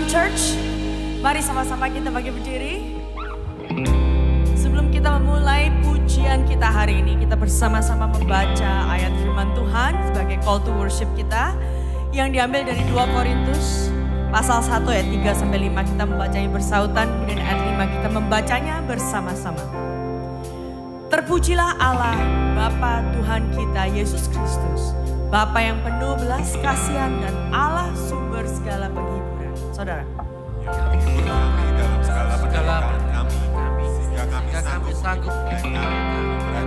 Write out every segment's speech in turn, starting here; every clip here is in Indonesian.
Zion Church. Mari sama-sama kita bagi berdiri. Sebelum kita memulai pujian kita hari ini, kita bersama-sama membaca ayat firman Tuhan sebagai call to worship kita yang diambil dari 2 Korintus pasal 1 ayat 3 sampai 5. Kita membacanya bersautan, kemudian ayat 5 kita membacanya bersama-sama. Terpujilah Allah Bapa Tuhan kita Yesus Kristus, Bapa yang penuh belas kasihan dan Allah sumber segala penghiburan. Saudara, dalam segala kami sehingga kami sanggup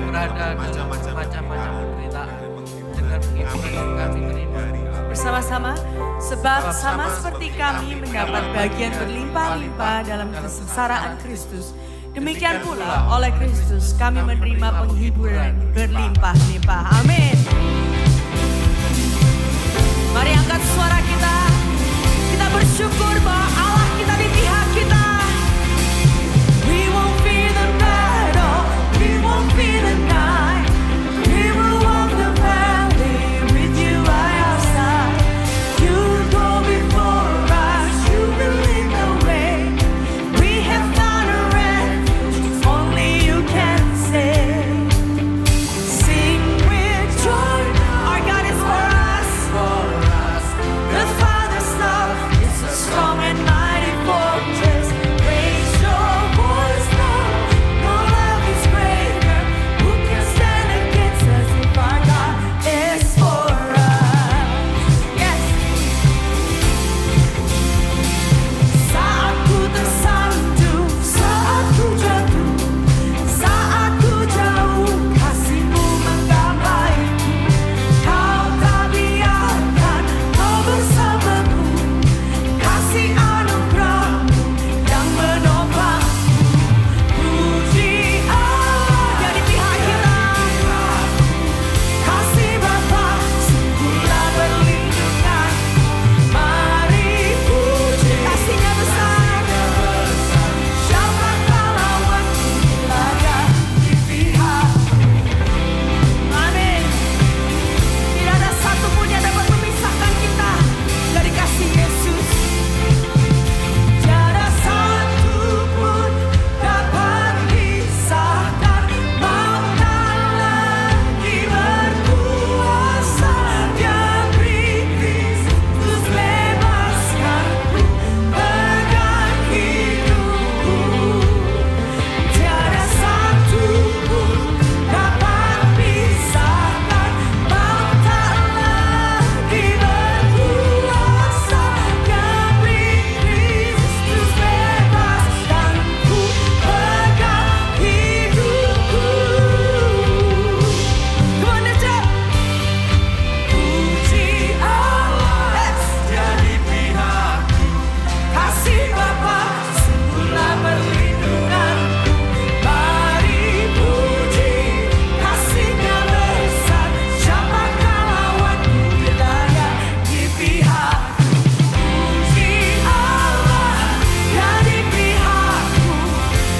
berada dalam macam-macam penderitaan dengan penghiburan yang kami terima bersama-sama, sebab sama seperti kami mendapat bagian berlimpah-limpah dalam kesengsaraan Kristus, demikian pula oleh Kristus kami menerima penghiburan berlimpah-limpah. Amin. Mari angkat suara kita. Kita bersyukur bahwa Allah kita di pihak kita. We won't fear the battle, we won't fear the night. We will walk the valley with you by our side. You go before us, you will lead the way. We have found a refuge, only you can save. Sing with joy, our God is for us. The Father's love is a strong and mighty fortress. Raise your voice now, no love is greater. Who can stand against us if our God is for us? Yes. Saat ku tersanjung, saat ku jatuh, saat ku jauh, kasih-Mu menggapaiku. Kau tak biarkan, Kau bersamaku. Kasih anugerah-Mu yang menopangku. Puji Allah yang di pihak kita. Kasih Bapa sungguhlah berlindunganku. Mari puji, kasih-Nya besar. Siapakah lawanku bila Dia di pihakku? Amin. Tidak ada satupun yang dapat memisahkan kita dari kasih Yesus. Tiada satupun dapat pisahkan. Maut tak lagi berkuasa. Dia beri Kristus bebaskanku, pegang hidupku. Tiada satupun dapat pisahkan. Maut tak lagi berkuasa. Dia beri Kristus bebaskanku, pegang hidupku. Come on, lift up. Puji Allah, Dia di pihakku. Kasih Bapa sungguhlah perlindunganku. Mari puji, kasih-Nya besar. Siapakah lawanku bila Dia di pihakku? Puji Allah, Dia di pihakku.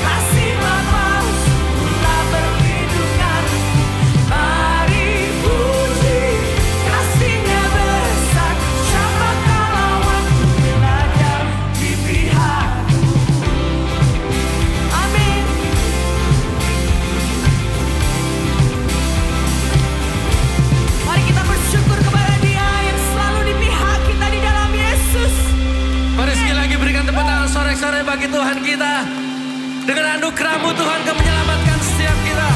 Kasih Bapa sungguhlah perlindunganku. Mari puji, kasih-Nya besar. Siapakah lawanku bila Dia di pihakku? Amin. Mari kita bersyukur kepada Dia yang selalu di pihak kita di dalam Yesus. Mari sekali lagi berikan tepuk tangan sorak-sorai bagi Tuhan kita. Dengan anugerah-Mu Tuhan Kau menyelamatkan setiap kita.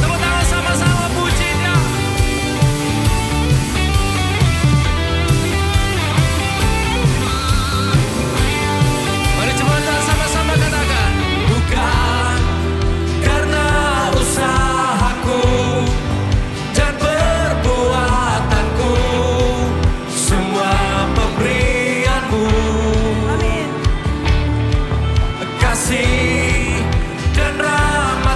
Tepuk tangan sama-sama puji Dia. Mari coba sama-sama katakan. Bukan karena usahaku dan perbuatanku, semua pemberian-Mu. Amin. Kasih dan rahmat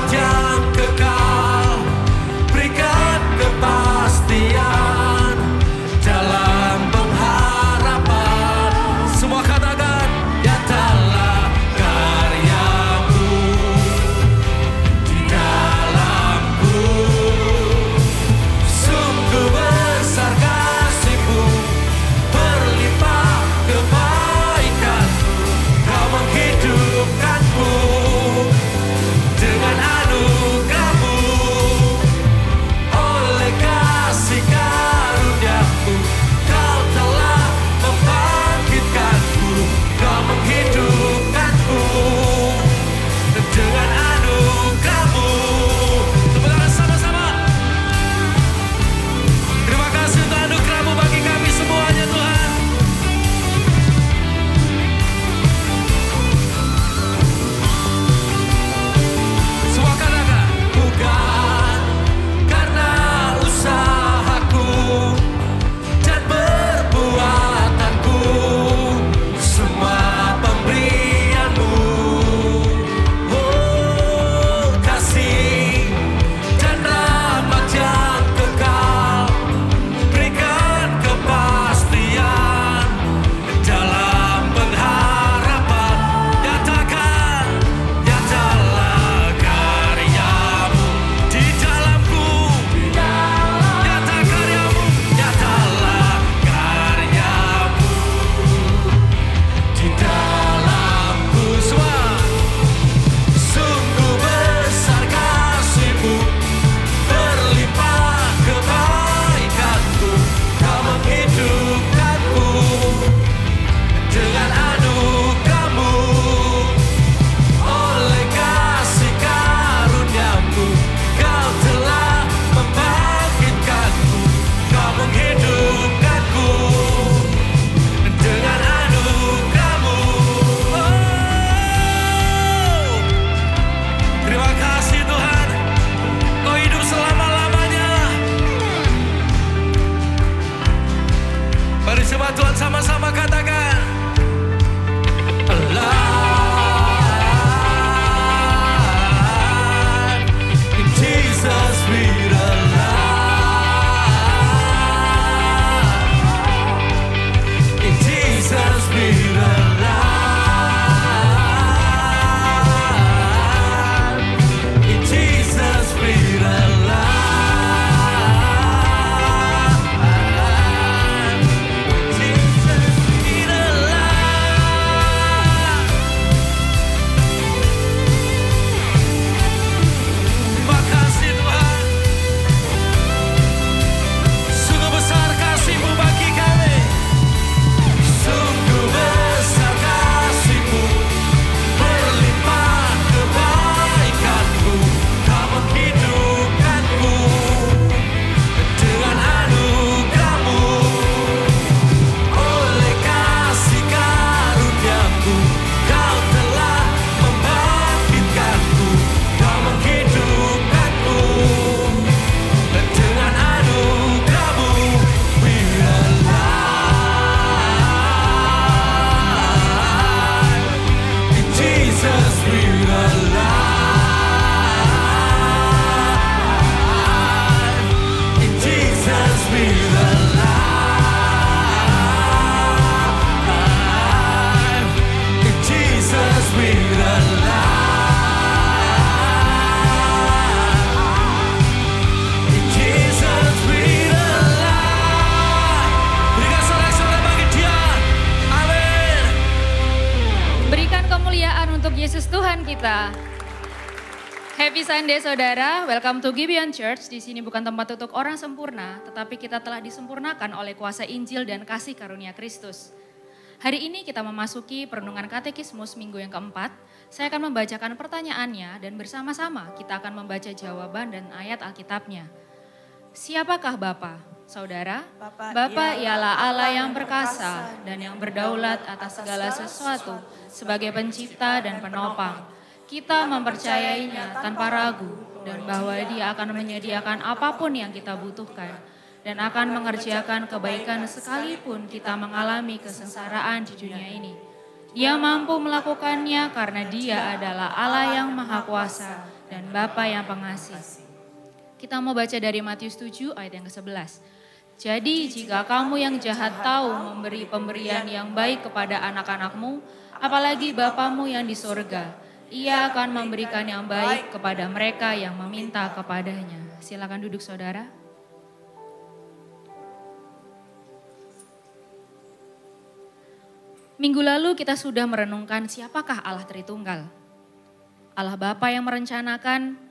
kita. Happy Sunday saudara, welcome to Gibeon Church. Di sini bukan tempat untuk orang sempurna, tetapi kita telah disempurnakan oleh kuasa Injil dan kasih karunia Kristus. Hari ini kita memasuki perenungan katekismus minggu yang keempat. Saya akan membacakan pertanyaannya dan bersama-sama kita akan membaca jawaban dan ayat Alkitabnya. Siapakah Bapa? Saudara, Bapa ialah Allah yang perkasa dan yang berdaulat atas segala sesuatu sebagai pencipta dan penopang. Kita mempercayainya tanpa ragu dan bahwa Dia akan menyediakan apapun yang kita butuhkan dan akan mengerjakan kebaikan sekalipun kita mengalami kesengsaraan di dunia ini. Dia mampu melakukannya karena Dia adalah Allah yang Maha Kuasa dan Bapa yang pengasih. Kita mau baca dari Matius 7 ayat yang ke-11. Jadi jika kamu yang jahat tahu memberi pemberian yang baik kepada anak-anakmu, apalagi Bapamu yang di surga, Ia akan memberikan yang baik kepada mereka yang meminta kepadanya. Silakan duduk saudara. Minggu lalu kita sudah merenungkan siapakah Allah Tritunggal. Allah Bapa yang merencanakan,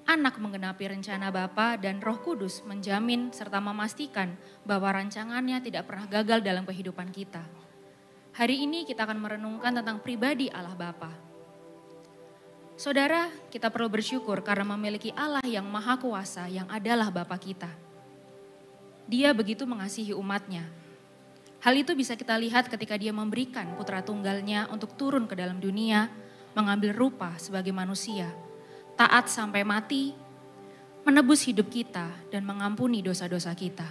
Anak menggenapi rencana Bapa dan Roh Kudus menjamin serta memastikan bahwa rancangannya tidak pernah gagal dalam kehidupan kita. Hari ini kita akan merenungkan tentang pribadi Allah Bapa. Saudara, kita perlu bersyukur karena memiliki Allah yang Maha Kuasa yang adalah Bapa kita. Dia begitu mengasihi umatnya. Hal itu bisa kita lihat ketika Dia memberikan putra tunggalnya untuk turun ke dalam dunia, mengambil rupa sebagai manusia, taat sampai mati, menebus hidup kita dan mengampuni dosa-dosa kita.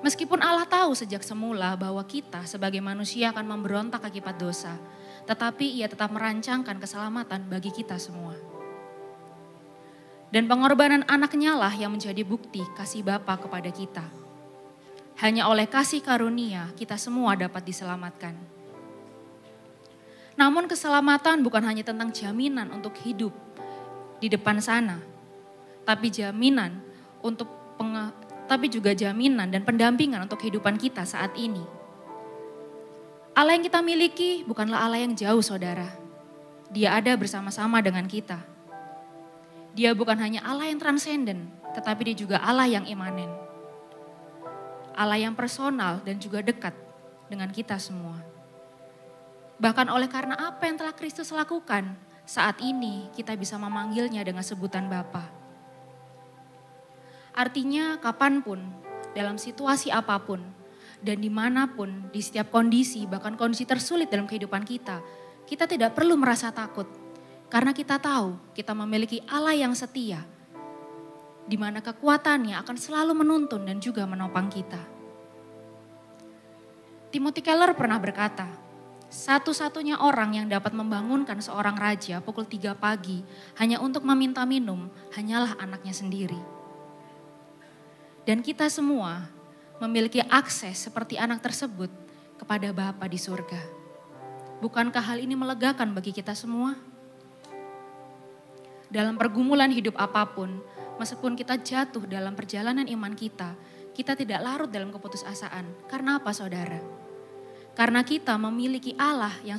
Meskipun Allah tahu sejak semula bahwa kita sebagai manusia akan memberontak akibat dosa, tetapi Ia tetap merancangkan keselamatan bagi kita semua. Dan pengorbanan anaknya lah yang menjadi bukti kasih Bapa kepada kita. Hanya oleh kasih karunia kita semua dapat diselamatkan. Namun keselamatan bukan hanya tentang jaminan untuk hidup di depan sana, tapi juga jaminan dan pendampingan untuk kehidupan kita saat ini. Allah yang kita miliki bukanlah Allah yang jauh saudara. Dia ada bersama-sama dengan kita. Dia bukan hanya Allah yang transenden, tetapi Dia juga Allah yang imanen. Allah yang personal dan juga dekat dengan kita semua. Bahkan oleh karena apa yang telah Kristus lakukan, saat ini kita bisa memanggilnya dengan sebutan Bapa. Artinya kapanpun, dalam situasi apapun, dan dimanapun, di setiap kondisi, bahkan kondisi tersulit dalam kehidupan kita tidak perlu merasa takut. Karena kita tahu kita memiliki Allah yang setia, di mana kekuatannya akan selalu menuntun dan juga menopang kita. Timothy Keller pernah berkata, satu-satunya orang yang dapat membangunkan seorang raja pukul 3 pagi hanya untuk meminta minum, hanyalah anaknya sendiri. Dan kita semua memiliki akses seperti anak tersebut kepada Bapa di surga. Bukankah hal ini melegakan bagi kita semua? Dalam pergumulan hidup apapun, meskipun kita jatuh dalam perjalanan iman kita tidak larut dalam keputusasaan. Karena apa saudara? Karena kita memiliki Allah yang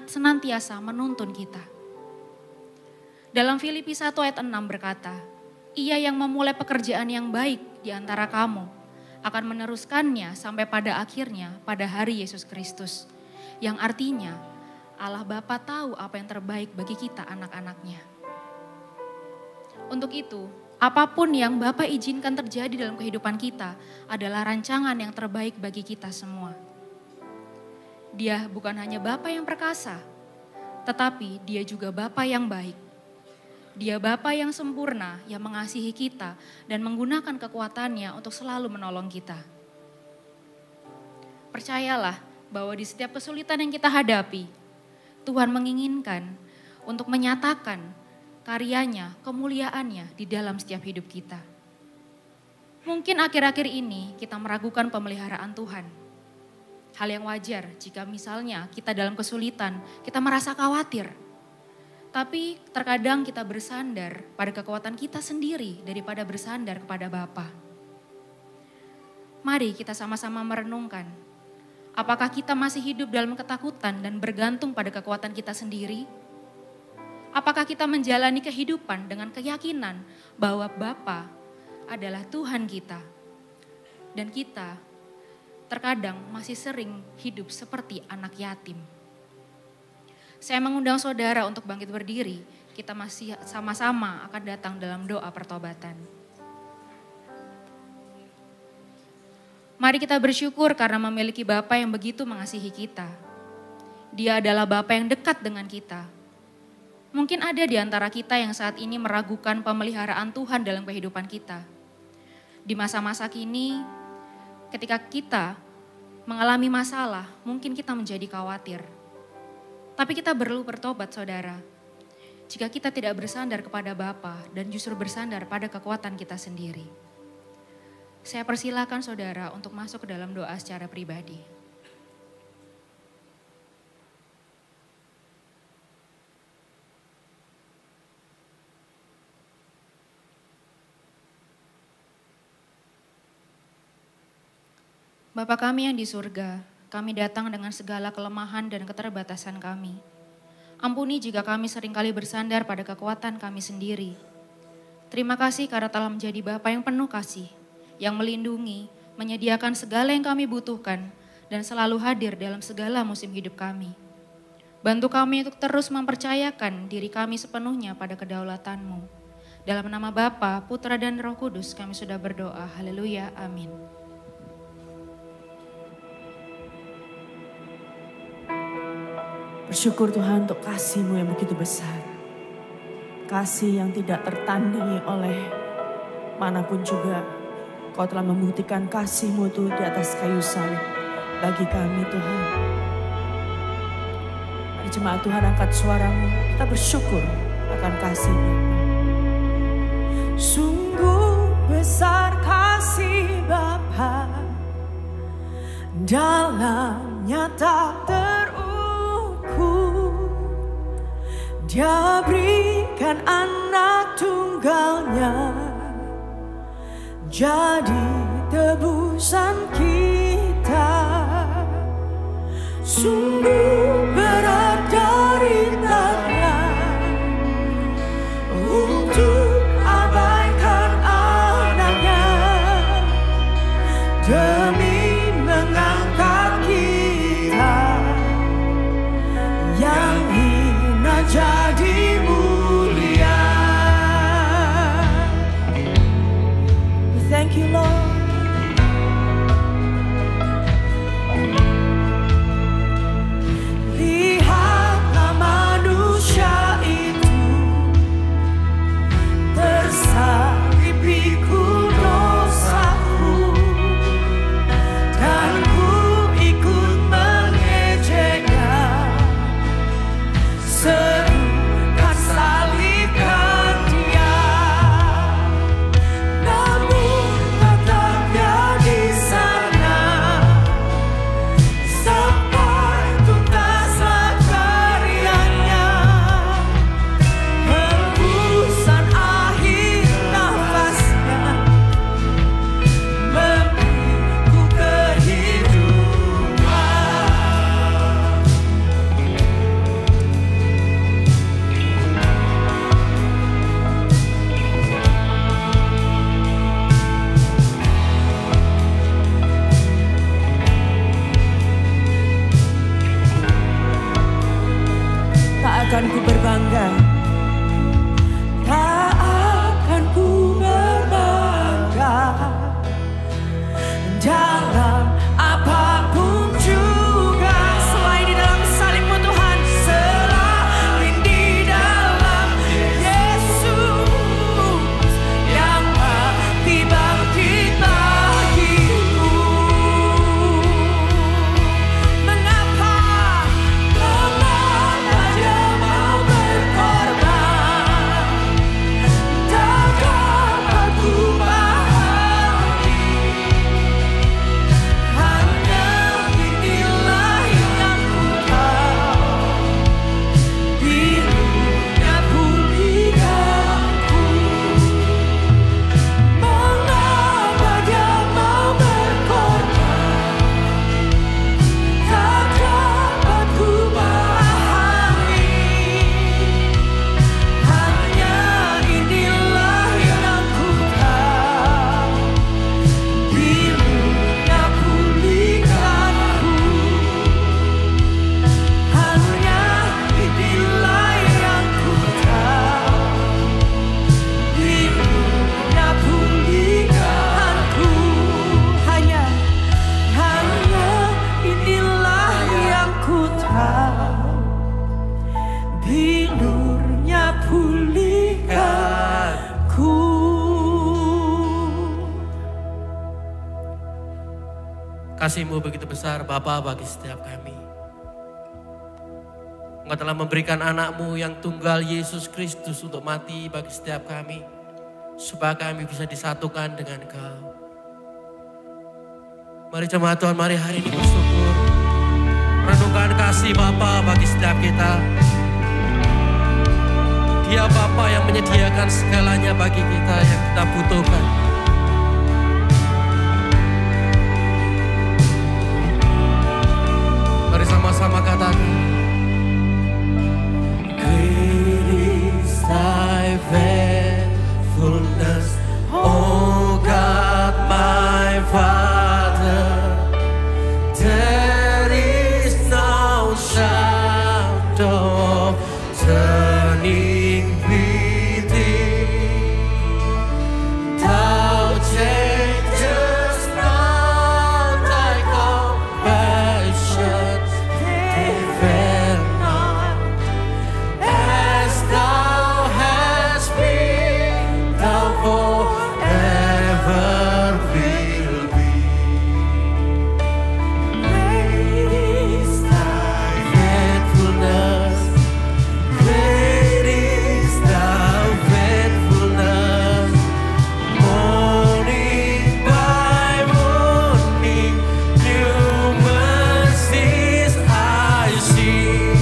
senantiasa menuntun kita. Dalam Filipi 1 ayat 6 berkata, Ia yang memulai pekerjaan yang baik di antara kamu akan meneruskannya sampai pada akhirnya pada hari Yesus Kristus. Yang artinya Allah Bapa tahu apa yang terbaik bagi kita anak-anaknya. Untuk itu, apapun yang Bapa izinkan terjadi dalam kehidupan kita adalah rancangan yang terbaik bagi kita semua. Dia bukan hanya Bapa yang perkasa, tetapi Dia juga Bapa yang baik. Dia Bapa yang sempurna, yang mengasihi kita dan menggunakan kekuatannya untuk selalu menolong kita. Percayalah bahwa di setiap kesulitan yang kita hadapi, Tuhan menginginkan untuk menyatakan karyanya, kemuliaannya di dalam setiap hidup kita. Mungkin akhir-akhir ini kita meragukan pemeliharaan Tuhan. Hal yang wajar jika misalnya kita dalam kesulitan, kita merasa khawatir. Tapi terkadang kita bersandar pada kekuatan kita sendiri daripada bersandar kepada Bapa. Mari kita sama-sama merenungkan, apakah kita masih hidup dalam ketakutan dan bergantung pada kekuatan kita sendiri? Apakah kita menjalani kehidupan dengan keyakinan bahwa Bapa adalah Tuhan kita? Dan kita terkadang masih sering hidup seperti anak yatim. Saya mengundang saudara untuk bangkit berdiri. Kita masih sama-sama akan datang dalam doa pertobatan. Mari kita bersyukur karena memiliki Bapa yang begitu mengasihi kita. Dia adalah Bapa yang dekat dengan kita. Mungkin ada di antara kita yang saat ini meragukan pemeliharaan Tuhan dalam kehidupan kita. Di masa-masa kini, ketika kita mengalami masalah, mungkin kita menjadi khawatir. Tapi kita perlu bertobat, saudara. Jika kita tidak bersandar kepada Bapa dan justru bersandar pada kekuatan kita sendiri. Saya persilakan saudara untuk masuk ke dalam doa secara pribadi. Bapa kami yang di surga, kami datang dengan segala kelemahan dan keterbatasan kami. Ampuni jika kami seringkali bersandar pada kekuatan kami sendiri. Terima kasih karena telah menjadi Bapa yang penuh kasih, yang melindungi, menyediakan segala yang kami butuhkan, dan selalu hadir dalam segala musim hidup kami. Bantu kami untuk terus mempercayakan diri kami sepenuhnya pada kedaulatan-Mu. Dalam nama Bapa, Putra, dan Roh Kudus kami sudah berdoa. Haleluya, amin. Bersyukur Tuhan untuk kasih-Mu yang begitu besar. Kasih yang tidak tertandingi oleh manapun juga. Kau telah membuktikan kasih-Mu itu di atas kayu salib bagi kami Tuhan. Mari jemaat Tuhan angkat suaramu, kita bersyukur akan kasih-Nya. Sungguh besar kasih Bapa, dalamnya tak terukur. Dia berikan anak tunggalnya, jadi tebusan kita. Sungguh berat deritanya untuk abaikan anaknya, demi mengangkat kita yang hina jadi mulia. Thank you Lord. Lihatlah manusia itu tersalib pikul dosaku, dan ku ikut mengejeknya. Serukan salibkan Dia, namun tak Kasih-Mu begitu besar Bapa bagi setiap kami. Engkau telah memberikan anak-Mu yang tunggal Yesus Kristus untuk mati bagi setiap kami. Supaya kami bisa disatukan dengan Engkau. Mari jemaat Tuhan, mari hari ini bersyukur. Renungkan kasih Bapa bagi setiap kita. Dia Bapa yang menyediakan segalanya bagi kita yang kita butuhkan. Mari sama-sama katakan. Great is thy faithfulness, O God my Father. There is no shadow of turning with thee. Thou changest not, thy compassions they fail not. As thou hast been, thou forever will be. Great is thy faithfulness. Great is thy faithfulness. Morning by morning, new mercies I see.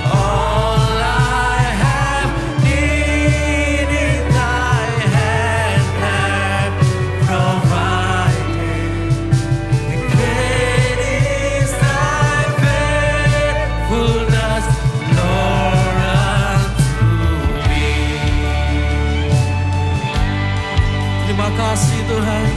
All I have needed, thy hand hath provided. Great is thy faithfulness, Lord, unto me. Terima kasih Tuhan.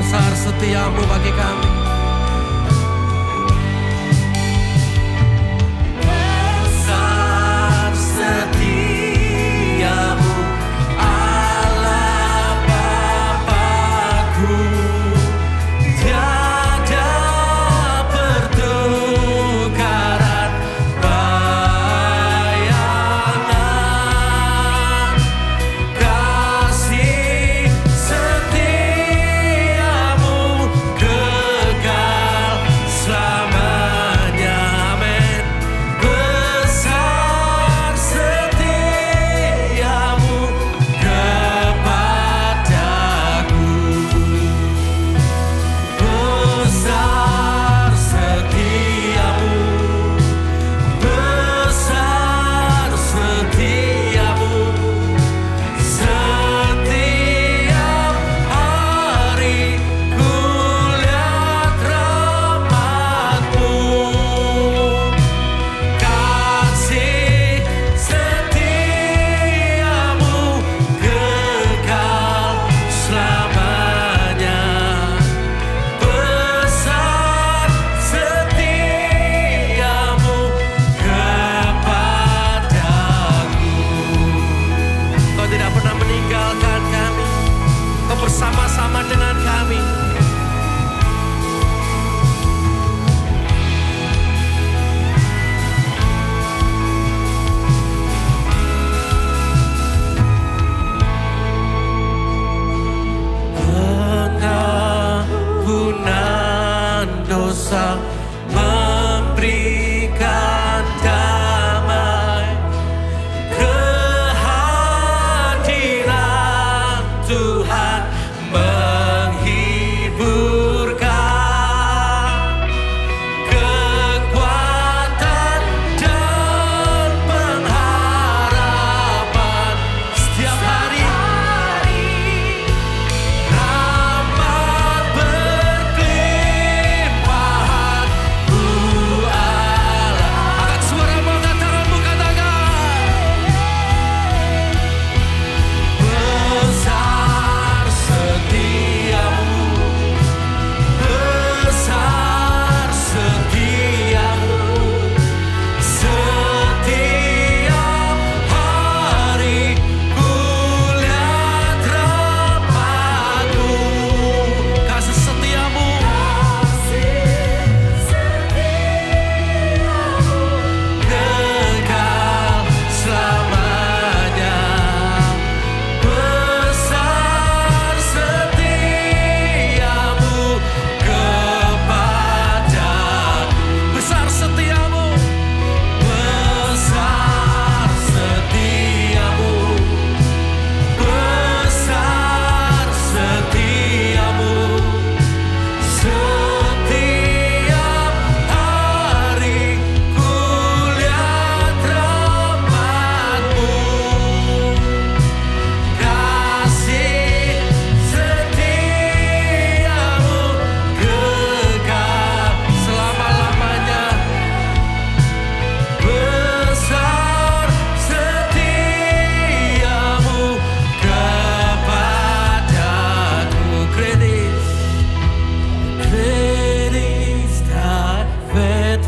Besar setiamu bagi kami. Besar setiamu, Allah Bapa-Ku. Tiada pertukaran bayangan. Kasih setiamu kekal.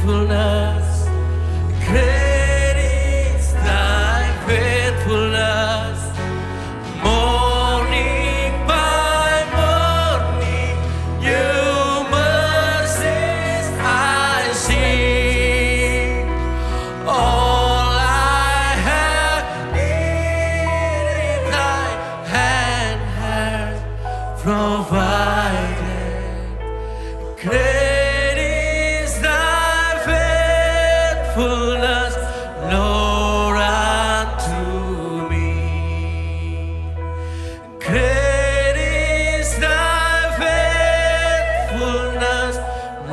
faithfulness. Great is thy faithfulness. Morning by morning, new mercies I see. All I have in thy hand has provided. Great is thy faithfulness, Lord, unto me. Great is thy faithfulness,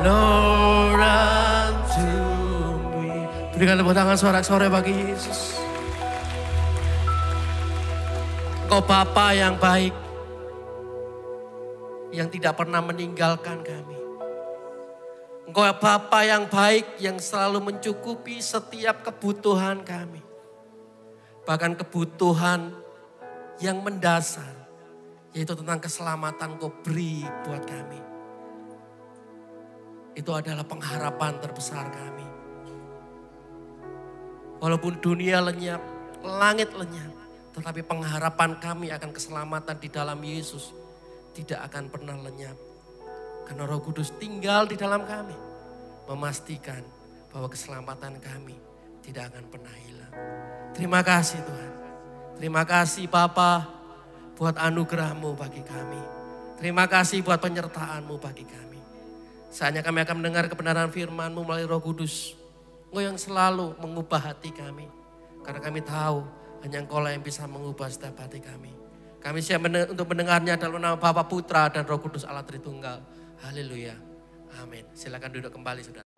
Lord, unto me. Berikan tepuk tangan sorak-sorai bagi Yesus. Engkau Bapa yang baik, yang tidak pernah meninggalkan kami. Engkau Bapa yang baik yang selalu mencukupi setiap kebutuhan kami. Bahkan kebutuhan yang mendasar, yaitu tentang keselamatan Engkau beri buat kami. Itu adalah pengharapan terbesar kami. Walaupun dunia lenyap, langit lenyap, tetapi pengharapan kami akan keselamatan di dalam Yesus tidak akan pernah lenyap. Karena Roh Kudus tinggal di dalam kami, memastikan bahwa keselamatan kami tidak akan pernah hilang. Terima kasih Tuhan. Terima kasih Bapa buat anugerah-Mu bagi kami. Terima kasih buat penyertaan-Mu bagi kami. Saatnya kami akan mendengar kebenaran firman-Mu melalui Roh Kudus. Engkau yang selalu mengubah hati kami. Karena kami tahu hanya Engkau yang bisa mengubah setiap hati kami. Kami siap untuk mendengarnya dalam nama Bapa, Putra, dan Roh Kudus Allah Tritunggal. Haleluya. Amin. Silakan duduk kembali saudara.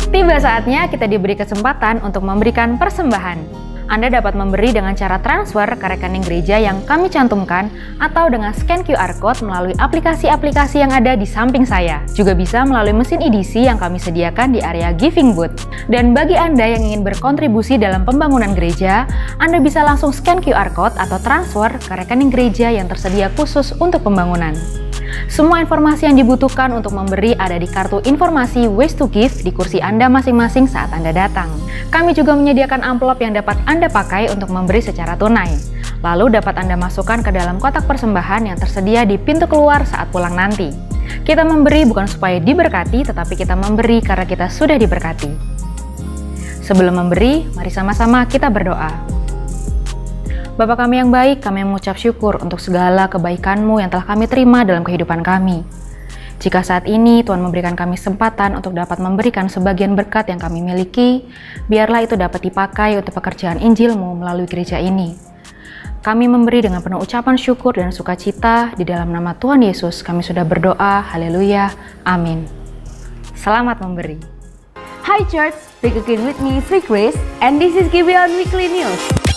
Tiba saatnya kita diberi kesempatan untuk memberikan persembahan. Anda dapat memberi dengan cara transfer ke rekening gereja yang kami cantumkan atau dengan scan QR Code melalui aplikasi-aplikasi yang ada di samping saya. Juga bisa melalui mesin edisi yang kami sediakan di area Giving Booth. Dan bagi Anda yang ingin berkontribusi dalam pembangunan gereja, Anda bisa langsung scan QR Code atau transfer ke rekening gereja yang tersedia khusus untuk pembangunan. Semua informasi yang dibutuhkan untuk memberi ada di kartu informasi Ways to Give di kursi Anda masing-masing saat Anda datang. Kami juga menyediakan amplop yang dapat Anda pakai untuk memberi secara tunai. Lalu dapat Anda masukkan ke dalam kotak persembahan yang tersedia di pintu keluar saat pulang nanti. Kita memberi bukan supaya diberkati, tetapi kita memberi karena kita sudah diberkati. Sebelum memberi, mari sama-sama kita berdoa. Bapa kami yang baik, kami mengucap syukur untuk segala kebaikan-Mu yang telah kami terima dalam kehidupan kami. Jika saat ini Tuhan memberikan kami kesempatan untuk dapat memberikan sebagian berkat yang kami miliki, biarlah itu dapat dipakai untuk pekerjaan Injil-Mu melalui gereja ini. Kami memberi dengan penuh ucapan syukur dan sukacita di dalam nama Tuhan Yesus. Kami sudah berdoa, haleluya, amin. Selamat memberi. Hi Church, back again with me, Sri Grace, and this is Gibeon Weekly News.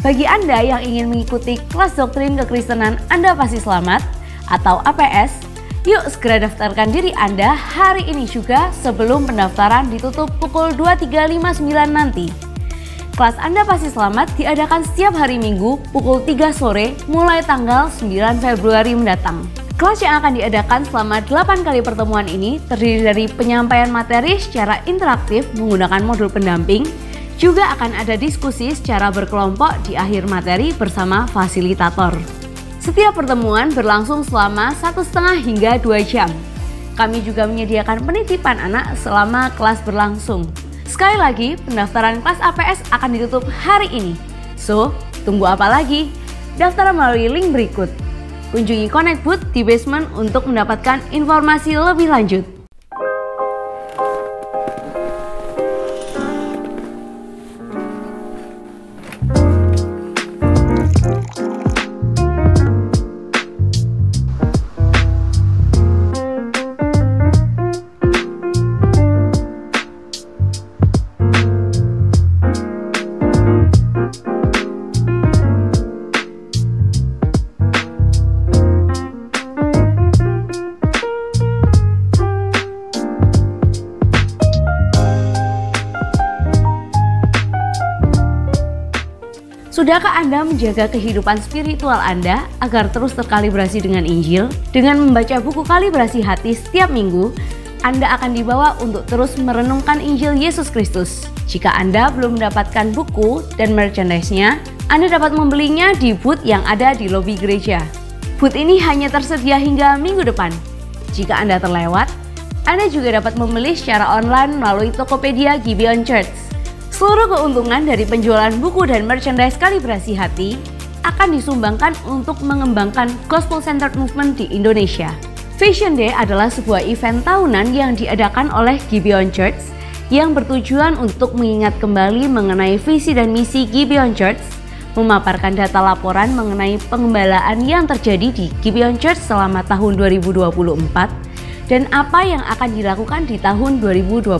Bagi Anda yang ingin mengikuti kelas doktrin kekristenan Anda Pasti Selamat atau APS, yuk segera daftarkan diri Anda hari ini juga sebelum pendaftaran ditutup pukul 23.59 nanti. Kelas Anda Pasti Selamat diadakan setiap hari Minggu pukul 3 sore mulai tanggal 9 Februari mendatang. Kelas yang akan diadakan selama 8 kali pertemuan ini terdiri dari penyampaian materi secara interaktif menggunakan modul pendamping. Juga akan ada diskusi secara berkelompok di akhir materi bersama fasilitator. Setiap pertemuan berlangsung selama 1,5 hingga 2 jam. Kami juga menyediakan penitipan anak selama kelas berlangsung. Sekali lagi, pendaftaran kelas APS akan ditutup hari ini. So, tunggu apa lagi? Daftar melalui link berikut. Kunjungi Connect Booth di basement untuk mendapatkan informasi lebih lanjut. Sudahkah Anda menjaga kehidupan spiritual Anda agar terus terkalibrasi dengan Injil? Dengan membaca buku kalibrasi hati setiap minggu, Anda akan dibawa untuk terus merenungkan Injil Yesus Kristus. Jika Anda belum mendapatkan buku dan merchandise-nya, Anda dapat membelinya di booth yang ada di lobi gereja. Booth ini hanya tersedia hingga minggu depan. Jika Anda terlewat, Anda juga dapat membeli secara online melalui Tokopedia Gibeon Church. Seluruh keuntungan dari penjualan buku dan merchandise kalibrasi hati akan disumbangkan untuk mengembangkan gospel-centered movement di Indonesia. Vision Day adalah sebuah event tahunan yang diadakan oleh Gibeon Church yang bertujuan untuk mengingat kembali mengenai visi dan misi Gibeon Church, memaparkan data laporan mengenai pengembalaan yang terjadi di Gibeon Church selama tahun 2024, dan apa yang akan dilakukan di tahun 2025.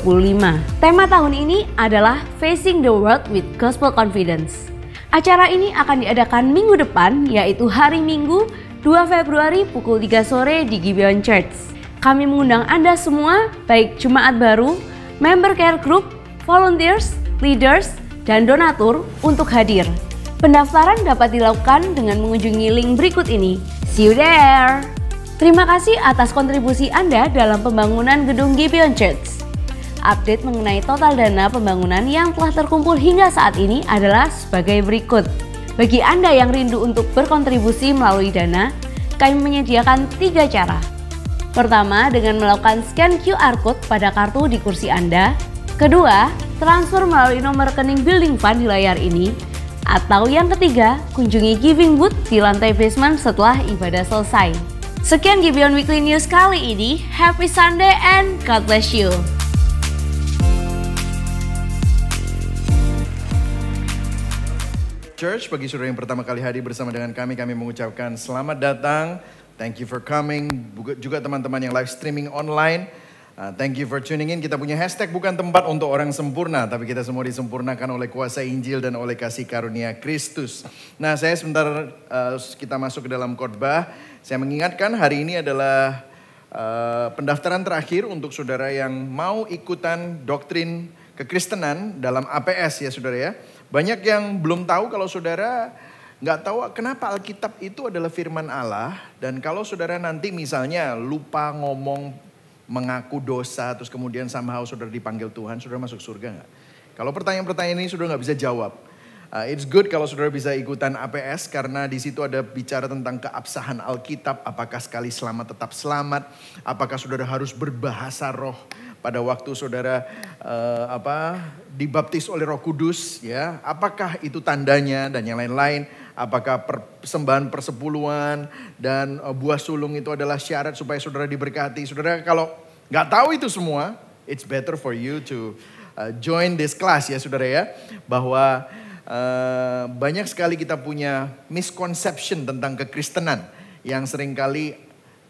Tema tahun ini adalah Facing the World with Gospel Confidence. Acara ini akan diadakan minggu depan, yaitu hari Minggu 2 Februari pukul 3 sore di Gibeon Church. Kami mengundang Anda semua, baik jemaat baru, member care group, volunteers, leaders, dan donatur untuk hadir. Pendaftaran dapat dilakukan dengan mengunjungi link berikut ini. See you there! Terima kasih atas kontribusi Anda dalam pembangunan gedung Gibeon Church. Update mengenai total dana pembangunan yang telah terkumpul hingga saat ini adalah sebagai berikut. Bagi Anda yang rindu untuk berkontribusi melalui dana, kami menyediakan 3 cara. Pertama, dengan melakukan scan QR Code pada kartu di kursi Anda. Kedua, transfer melalui nomor rekening Building Fund di layar ini. Atau yang ketiga, kunjungi Giving Booth di lantai basement setelah ibadah selesai. Sekian Gibeon Weekly News kali ini. Happy Sunday and God bless you. Church, bagi saudara yang pertama kali hadir bersama dengan kami mengucapkan selamat datang. Thank you for coming. Juga teman-teman yang live streaming online. Thank you for tuning in. Kita punya hashtag bukan tempat untuk orang sempurna, tapi kita semua disempurnakan oleh kuasa Injil dan oleh kasih karunia Kristus. Nah, saya sebentar kita masuk ke dalam khotbah. Saya mengingatkan hari ini adalah pendaftaran terakhir untuk saudara yang mau ikutan doktrin kekristenan dalam APS ya saudara ya. Banyak yang belum tahu kalau saudara nggak tahu kenapa Alkitab itu adalah firman Allah. Dan kalau saudara nanti misalnya lupa ngomong, mengaku dosa, terus kemudian somehow saudara dipanggil Tuhan, saudara masuk surga nggak? Kalau pertanyaan-pertanyaan ini saudara nggak bisa jawab. It's good kalau saudara bisa ikutan APS karena di situ ada bicara tentang keabsahan Alkitab. Apakah sekali selamat tetap selamat? Apakah saudara harus berbahasa roh pada waktu saudara dibaptis oleh Roh Kudus? Ya, apakah itu tandanya dan yang lain-lain? Apakah persembahan persepuluhan dan buah sulung itu adalah syarat supaya saudara diberkati? Saudara kalau nggak tahu itu semua, it's better for you to join this class ya saudara ya. Bahwa banyak sekali kita punya misconception tentang kekristenan yang seringkali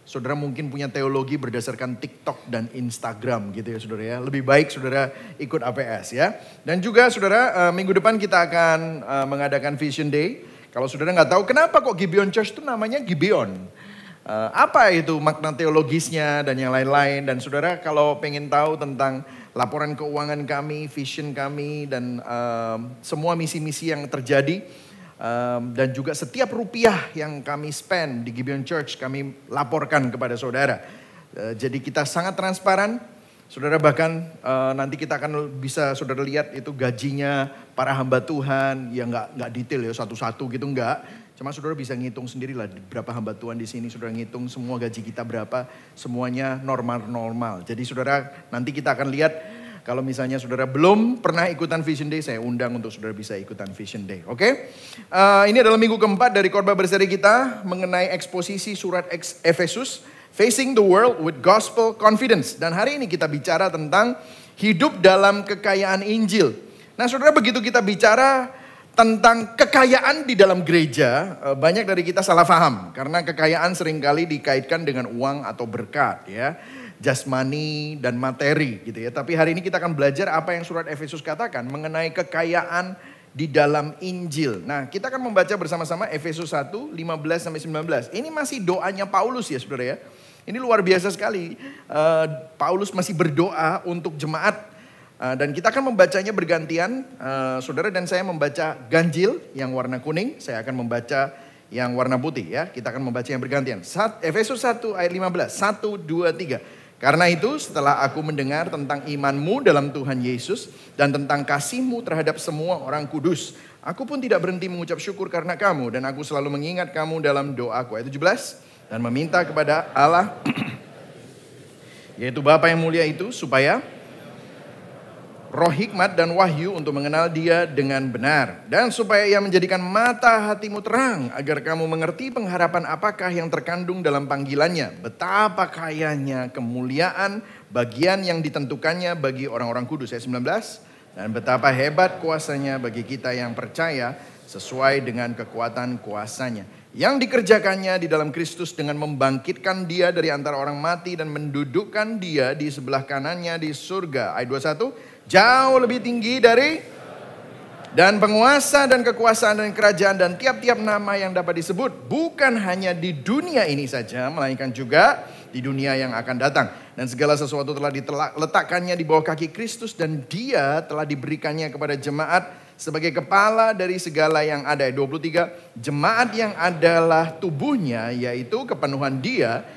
saudara mungkin punya teologi berdasarkan TikTok dan Instagram gitu ya saudara ya. Lebih baik saudara ikut APS ya. Dan juga saudara minggu depan kita akan mengadakan Vision Day. Kalau saudara nggak tahu kenapa kok Gibeon Church itu namanya Gibeon. Apa itu makna teologisnya dan yang lain-lain. Dan saudara kalau pengen tahu tentang laporan keuangan kami, vision kami dan semua misi-misi yang terjadi. Dan juga setiap rupiah yang kami spend di Gibeon Church kami laporkan kepada saudara. Jadi kita sangat transparan. Saudara bahkan nanti kita akan bisa saudara lihat itu gajinya para hamba Tuhan yang nggak detail ya satu-satu gitu enggak. Cuma saudara bisa ngitung sendiri lah berapa hamba Tuhan di sini. Saudara ngitung semua gaji kita berapa, semuanya normal-normal. Jadi saudara nanti kita akan lihat kalau misalnya saudara belum pernah ikutan Vision Day, saya undang untuk saudara bisa ikutan Vision Day. Oke? Ini adalah minggu keempat dari khotbah berseri kita mengenai eksposisi surat Efesus. Facing the World with Gospel Confidence. Dan hari ini kita bicara tentang hidup dalam kekayaan Injil. Nah saudara begitu kita bicara tentang kekayaan di dalam gereja, banyak dari kita salah paham. Karena kekayaan seringkali dikaitkan dengan uang atau berkat ya. Jasmani dan materi gitu ya. Tapi hari ini kita akan belajar apa yang surat Efesus katakan mengenai kekayaan di dalam Injil. Nah kita akan membaca bersama-sama Efesus 1, 15-19. Ini masih doanya Paulus ya saudara ya. Ini luar biasa sekali. Paulus masih berdoa untuk jemaat Dan kita akan membacanya bergantian, saudara dan saya membaca ganjil yang warna kuning, saya akan membaca yang warna putih ya. Kita akan membaca yang bergantian. Efesus 1 ayat 15, 1, 2, 3. Karena itu setelah aku mendengar tentang imanmu dalam Tuhan Yesus dan tentang kasihmu terhadap semua orang kudus, aku pun tidak berhenti mengucap syukur karena kamu dan aku selalu mengingat kamu dalam doaku. Ayat 17, dan meminta kepada Allah, yaitu Bapa yang mulia itu, supaya roh hikmat dan wahyu untuk mengenal Dia dengan benar. Dan supaya Ia menjadikan mata hatimu terang, agar kamu mengerti pengharapan apakah yang terkandung dalam panggilannya. Betapa kayanya kemuliaan bagian yang ditentukannya bagi orang-orang kudus. Ayat 19. Dan betapa hebat kuasanya bagi kita yang percaya sesuai dengan kekuatan kuasanya. Yang dikerjakannya di dalam Kristus dengan membangkitkan Dia dari antara orang mati dan mendudukkan Dia di sebelah kanannya di surga. Ayat 21. Jauh lebih tinggi dari dan penguasa dan kekuasaan dan kerajaan dan tiap-tiap nama yang dapat disebut. Bukan hanya di dunia ini saja, melainkan juga di dunia yang akan datang. Dan segala sesuatu telah diletakkannya di bawah kaki Kristus dan Dia telah diberikannya kepada jemaat sebagai kepala dari segala yang ada. 23, jemaat yang adalah tubuhnya, yaitu kepenuhan Dia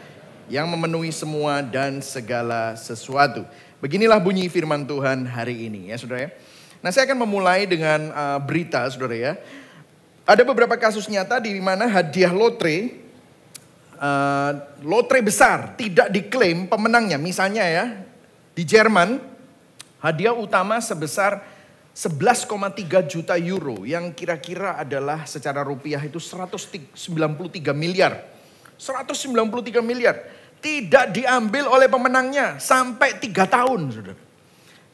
yang memenuhi semua dan segala sesuatu. Beginilah bunyi firman Tuhan hari ini ya saudara ya. Nah saya akan memulai dengan berita saudara ya. Ada beberapa kasus nyata di mana hadiah lotre besar tidak diklaim pemenangnya. Misalnya ya di Jerman hadiah utama sebesar 11,3 juta euro yang kira-kira adalah secara rupiah itu 193 miliar. 193 miliar. Tidak diambil oleh pemenangnya sampai 3 tahun, saudara.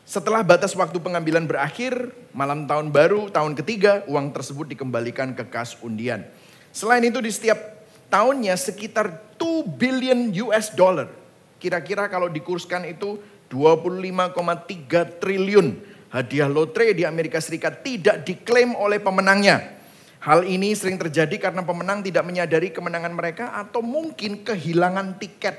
Setelah batas waktu pengambilan berakhir, malam tahun baru, tahun ketiga, uang tersebut dikembalikan ke kas undian. Selain itu di setiap tahunnya sekitar 2 billion US dollar. Kira-kira kalau dikurskan itu 25,3 triliun. Hadiah lotre di Amerika Serikat tidak diklaim oleh pemenangnya. Hal ini sering terjadi karena pemenang tidak menyadari kemenangan mereka atau mungkin kehilangan tiket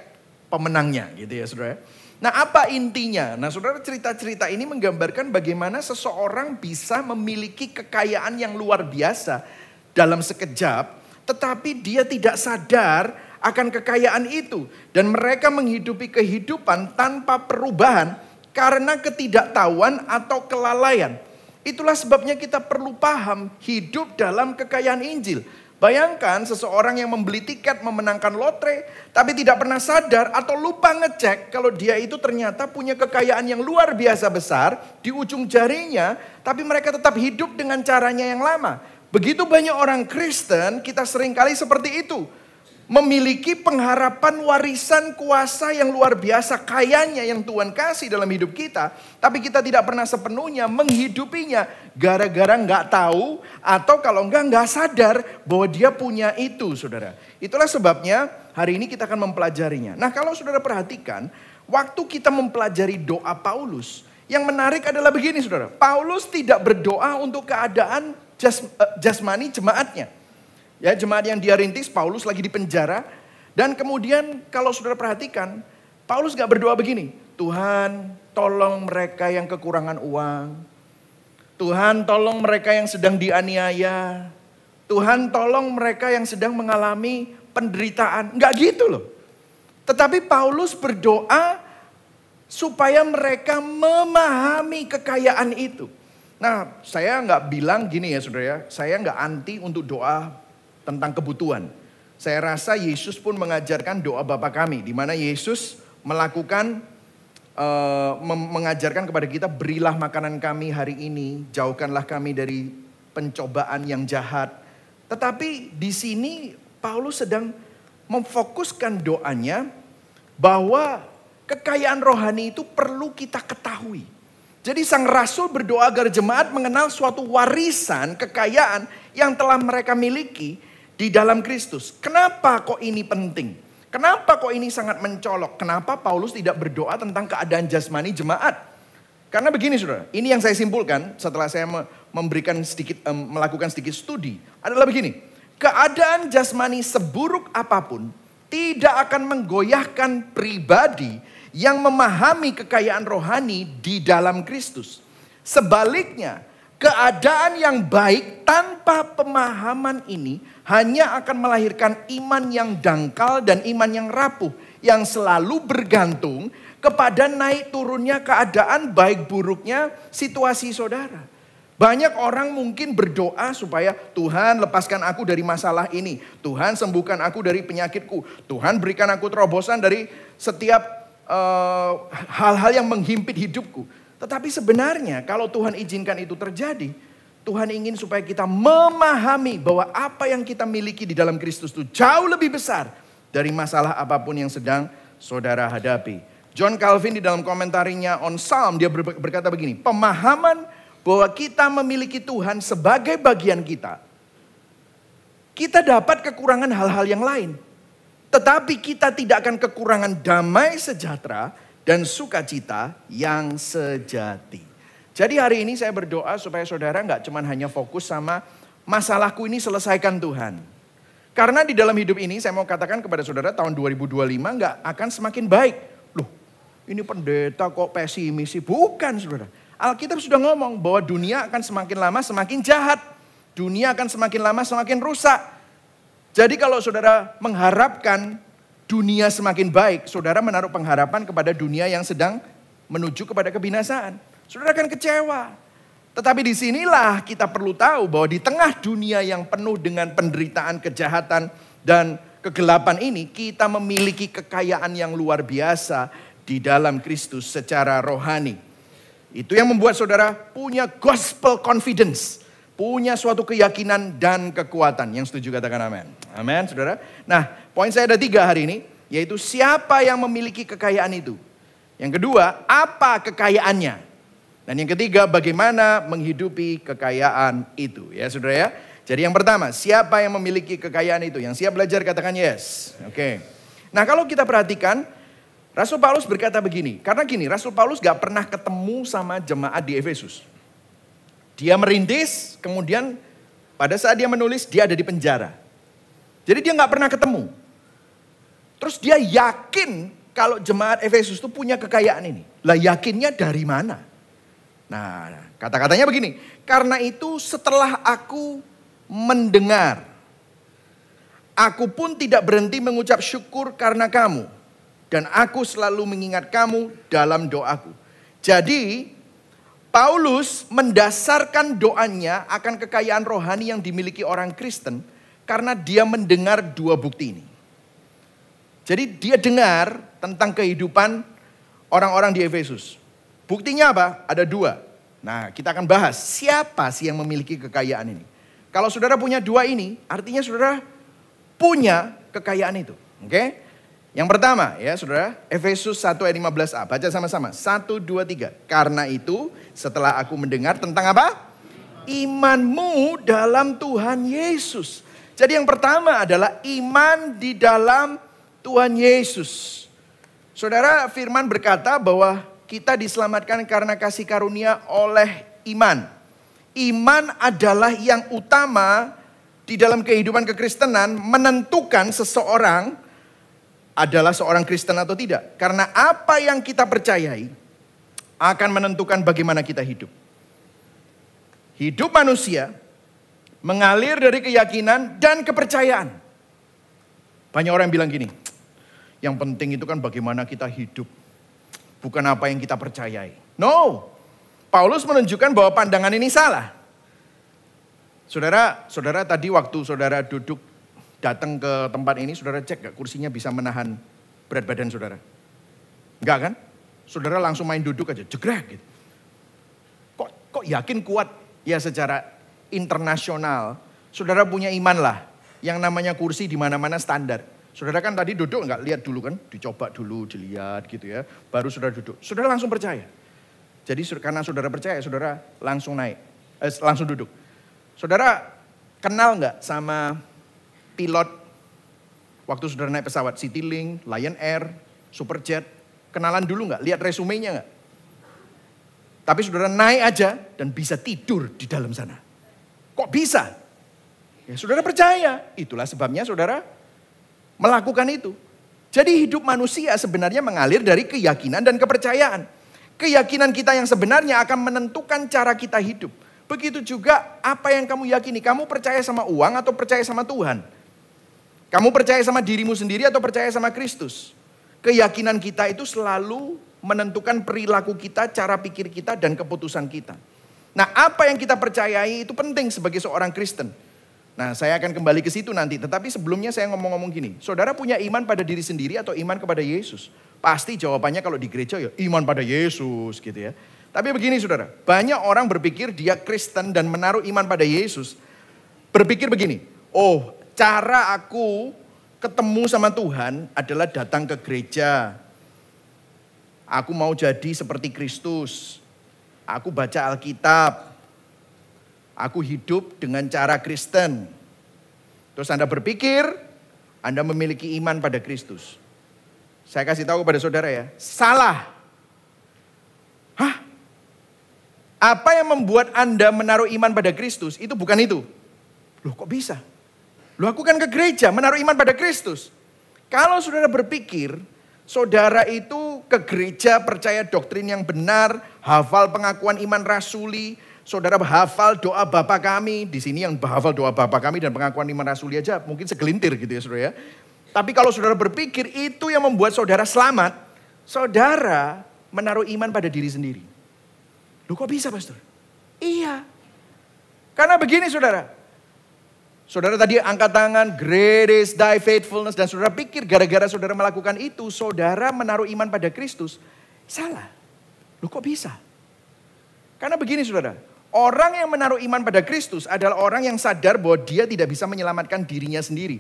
pemenangnya gitu ya saudara. Nah apa intinya? Nah saudara cerita-cerita ini menggambarkan bagaimana seseorang bisa memiliki kekayaan yang luar biasa dalam sekejap. Tetapi dia tidak sadar akan kekayaan itu. Dan mereka menghidupi kehidupan tanpa perubahan karena ketidaktahuan atau kelalaian. Itulah sebabnya kita perlu paham hidup dalam kekayaan Injil. Bayangkan seseorang yang membeli tiket memenangkan lotre, tapi tidak pernah sadar atau lupa ngecek kalau dia itu ternyata punya kekayaan yang luar biasa besar di ujung jarinya, tapi mereka tetap hidup dengan caranya yang lama. Begitu banyak orang Kristen, kita seringkali seperti itu. Memiliki pengharapan warisan kuasa yang luar biasa kayanya yang Tuhan kasih dalam hidup kita. Tapi kita tidak pernah sepenuhnya menghidupinya gara-gara nggak tahu atau kalau nggak sadar bahwa dia punya itu saudara. Itulah sebabnya hari ini kita akan mempelajarinya. Nah kalau saudara perhatikan waktu kita mempelajari doa Paulus. Yang menarik adalah begini saudara. Paulus tidak berdoa untuk keadaan jasmani jemaatnya. Ya jemaat yang dia rintis, Paulus lagi di penjara. Dan kemudian kalau saudara perhatikan, Paulus gak berdoa begini. Tuhan tolong mereka yang kekurangan uang. Tuhan tolong mereka yang sedang dianiaya. Tuhan tolong mereka yang sedang mengalami penderitaan. Gak gitu loh. Tetapi Paulus berdoa supaya mereka memahami kekayaan itu. Nah saya gak bilang gini ya saudara ya. Saya gak anti untuk doa tentang kebutuhan. Saya rasa Yesus pun mengajarkan doa Bapa kami. Di mana Yesus melakukan, mengajarkan kepada kita, berilah makanan kami hari ini. Jauhkanlah kami dari pencobaan yang jahat. Tetapi di sini Paulus sedang memfokuskan doanya bahwa kekayaan rohani itu perlu kita ketahui. Jadi sang rasul berdoa agar jemaat mengenal suatu warisan kekayaan yang telah mereka miliki di dalam Kristus. Kenapa kok ini penting? Kenapa kok ini sangat mencolok? Kenapa Paulus tidak berdoa tentang keadaan jasmani jemaat? Karena begini saudara, ini yang saya simpulkan setelah saya melakukan sedikit studi. Adalah begini, keadaan jasmani seburuk apapun tidak akan menggoyahkan pribadi yang memahami kekayaan rohani di dalam Kristus. Sebaliknya, keadaan yang baik tanpa pemahaman ini hanya akan melahirkan iman yang dangkal dan iman yang rapuh, yang selalu bergantung kepada naik turunnya keadaan baik buruknya situasi saudara. Banyak orang mungkin berdoa supaya Tuhan lepaskan aku dari masalah ini. Tuhan sembuhkan aku dari penyakitku. Tuhan berikan aku terobosan dari setiap hal-hal yang menghimpit hidupku. Tetapi sebenarnya kalau Tuhan izinkan itu terjadi, Tuhan ingin supaya kita memahami bahwa apa yang kita miliki di dalam Kristus itu jauh lebih besar dari masalah apapun yang sedang saudara hadapi. John Calvin di dalam komentarinya on Psalm, dia berkata begini, pemahaman bahwa kita memiliki Tuhan sebagai bagian kita dapat kekurangan hal-hal yang lain. Tetapi kita tidak akan kekurangan damai sejahtera dan sukacita yang sejati. Jadi hari ini saya berdoa supaya saudara nggak cuma hanya fokus sama masalahku ini selesaikan Tuhan. Karena di dalam hidup ini saya mau katakan kepada saudara tahun 2025 nggak akan semakin baik. Loh ini pendeta kok pesimis sih? Bukan saudara. Alkitab sudah ngomong bahwa dunia akan semakin lama semakin jahat. Dunia akan semakin lama semakin rusak. Jadi kalau saudara mengharapkan dunia semakin baik, saudara menaruh pengharapan kepada dunia yang sedang menuju kepada kebinasaan. Saudara akan kecewa. Tetapi disinilah kita perlu tahu bahwa di tengah dunia yang penuh dengan penderitaan, kejahatan, dan kegelapan ini, kita memiliki kekayaan yang luar biasa di dalam Kristus secara rohani. Itu yang membuat saudara punya gospel confidence. Punya suatu keyakinan dan kekuatan. Yang setuju katakan amin. Amin saudara. Nah poin saya ada 3 hari ini. Yaitu siapa yang memiliki kekayaan itu. Yang kedua apa kekayaannya. Dan yang ketiga bagaimana menghidupi kekayaan itu. Ya saudara ya. Jadi yang pertama siapa yang memiliki kekayaan itu. Yang siap belajar katakan yes. Oke. Nah kalau kita perhatikan. Rasul Paulus berkata begini, karena gini, Rasul Paulus gak pernah ketemu sama jemaat di Efesus. Dia merintis, kemudian pada saat dia menulis, dia ada di penjara. Jadi dia gak pernah ketemu. Terus dia yakin kalau jemaat Efesus itu punya kekayaan ini. Lah yakinnya dari mana? Nah kata-katanya begini, karena itu setelah aku mendengar, aku pun tidak berhenti mengucap syukur karena kamu. Dan aku selalu mengingat kamu dalam doaku. Jadi Paulus mendasarkan doanya akan kekayaan rohani yang dimiliki orang Kristen. Karena dia mendengar 2 bukti ini. Jadi dia dengar tentang kehidupan orang-orang di Efesus. Buktinya apa? Ada 2. Nah kita akan bahas siapa sih yang memiliki kekayaan ini. Kalau saudara punya 2 ini artinya saudara punya kekayaan itu. Oke? Yang pertama ya saudara, Efesus 1 ayat 15a. Baca sama-sama. 1, 2, 3. Karena itu setelah aku mendengar tentang apa? Imanmu dalam Tuhan Yesus. Jadi yang pertama adalah iman di dalam Tuhan Yesus. Saudara firman berkata bahwa kita diselamatkan karena kasih karunia oleh iman. Iman adalah yang utama di dalam kehidupan kekristenan menentukan seseorang adalah seorang Kristen atau tidak. Karena apa yang kita percayai akan menentukan bagaimana kita hidup. Hidup manusia mengalir dari keyakinan dan kepercayaan. Banyak orang yang bilang gini, yang penting itu kan bagaimana kita hidup. Bukan apa yang kita percayai. No, Paulus menunjukkan bahwa pandangan ini salah. Saudara tadi waktu saudara duduk datang ke tempat ini, saudara cek gak kursinya bisa menahan berat badan saudara? Enggak kan? Saudara langsung main duduk aja, jegrek gitu. Kok yakin kuat? Ya secara internasional, saudara punya iman lah. Yang namanya kursi di mana-mana standar. Saudara kan tadi duduk nggak lihat dulu kan? Dicoba dulu, dilihat gitu ya. Baru saudara duduk. Saudara langsung percaya. Jadi karena saudara percaya, saudara langsung naik. Langsung duduk. Saudara kenal nggak sama pilot waktu saudara naik pesawat Citylink, Lion Air, Superjet, kenalan dulu nggak? Lihat resumenya nggak? Tapi saudara naik aja dan bisa tidur di dalam sana. Kok bisa? Ya saudara percaya. Itulah sebabnya saudara melakukan itu. Jadi hidup manusia sebenarnya mengalir dari keyakinan dan kepercayaan. Keyakinan kita yang sebenarnya akan menentukan cara kita hidup. Begitu juga apa yang kamu yakini. Kamu percaya sama uang atau percaya sama Tuhan? Kamu percaya sama dirimu sendiri atau percaya sama Kristus? Keyakinan kita itu selalu menentukan perilaku kita, cara pikir kita, dan keputusan kita. Nah, apa yang kita percayai itu penting sebagai seorang Kristen. Nah, saya akan kembali ke situ nanti. Tetapi sebelumnya saya ngomong-ngomong gini. Saudara punya iman pada diri sendiri atau iman kepada Yesus? Pasti jawabannya kalau di gereja ya iman pada Yesus gitu ya. Tapi begini saudara, banyak orang berpikir dia Kristen dan menaruh iman pada Yesus. Berpikir begini, oh cara aku ketemu sama Tuhan adalah datang ke gereja. Aku mau jadi seperti Kristus. Aku baca Alkitab. Aku hidup dengan cara Kristen. Terus Anda berpikir, Anda memiliki iman pada Kristus. Saya kasih tahu kepada saudara ya, salah. Hah? Apa yang membuat Anda menaruh iman pada Kristus, itu bukan itu. Loh kok bisa? Loh aku kan ke gereja menaruh iman pada Kristus. Kalau saudara berpikir, saudara itu ke gereja percaya doktrin yang benar, hafal pengakuan iman rasuli, saudara hafal doa Bapa kami. Di sini yang hafal doa Bapa kami dan pengakuan iman rasuli aja mungkin segelintir gitu ya saudara ya. Tapi kalau saudara berpikir itu yang membuat saudara selamat, saudara menaruh iman pada diri sendiri. Loh kok bisa pastor? Iya. Karena begini saudara. Saudara tadi angkat tangan, great is thy faithfulness. Dan saudara pikir gara-gara saudara melakukan itu, saudara menaruh iman pada Kristus. Salah. Loh kok bisa? Karena begini saudara. Orang yang menaruh iman pada Kristus adalah orang yang sadar bahwa dia tidak bisa menyelamatkan dirinya sendiri.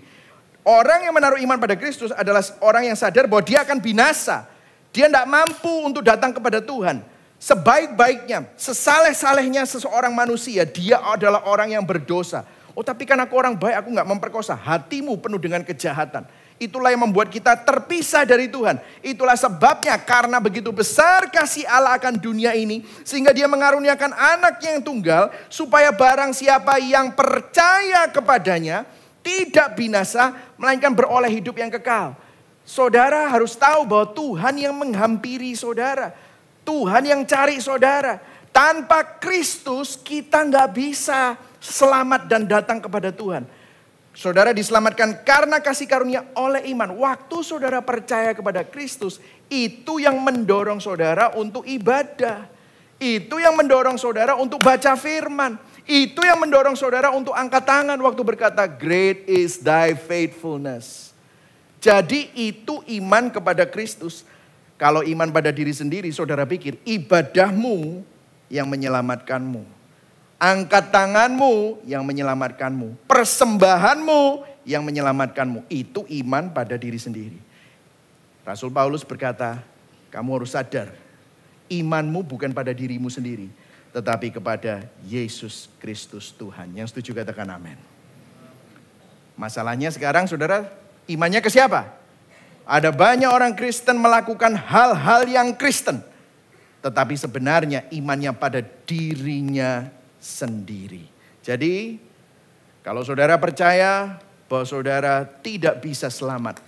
Orang yang menaruh iman pada Kristus adalah orang yang sadar bahwa dia akan binasa. Dia tidak mampu untuk datang kepada Tuhan. Sebaik-baiknya, sesaleh-salehnya seseorang manusia, dia adalah orang yang berdosa. Oh tapi kan aku orang baik, aku gak memperkosa. Hatimu penuh dengan kejahatan. Itulah yang membuat kita terpisah dari Tuhan. Itulah sebabnya karena begitu besar kasih Allah akan dunia ini. Sehingga dia mengaruniakan anaknya yang tunggal. Supaya barang siapa yang percaya kepadanya tidak binasa, melainkan beroleh hidup yang kekal. Saudara harus tahu bahwa Tuhan yang menghampiri saudara. Tuhan yang cari saudara. Tanpa Kristus kita nggak bisa selamat dan datang kepada Tuhan. Saudara diselamatkan karena kasih karunia oleh iman. Waktu saudara percaya kepada Kristus, itu yang mendorong saudara untuk ibadah. Itu yang mendorong saudara untuk baca firman. Itu yang mendorong saudara untuk angkat tangan waktu berkata, great is thy faithfulness. Jadi itu iman kepada Kristus. Kalau iman pada diri sendiri, saudara pikir ibadahmu yang menyelamatkanmu. Angkat tanganmu yang menyelamatkanmu. Persembahanmu yang menyelamatkanmu. Itu iman pada diri sendiri. Rasul Paulus berkata, kamu harus sadar, imanmu bukan pada dirimu sendiri, tetapi kepada Yesus Kristus Tuhan. Yang setuju katakan amin. Masalahnya sekarang saudara, imannya ke siapa? Ada banyak orang Kristen melakukan hal-hal yang Kristen. Tetapi sebenarnya imannya pada dirinya sendiri. Jadi kalau saudara percaya bahwa saudara tidak bisa selamat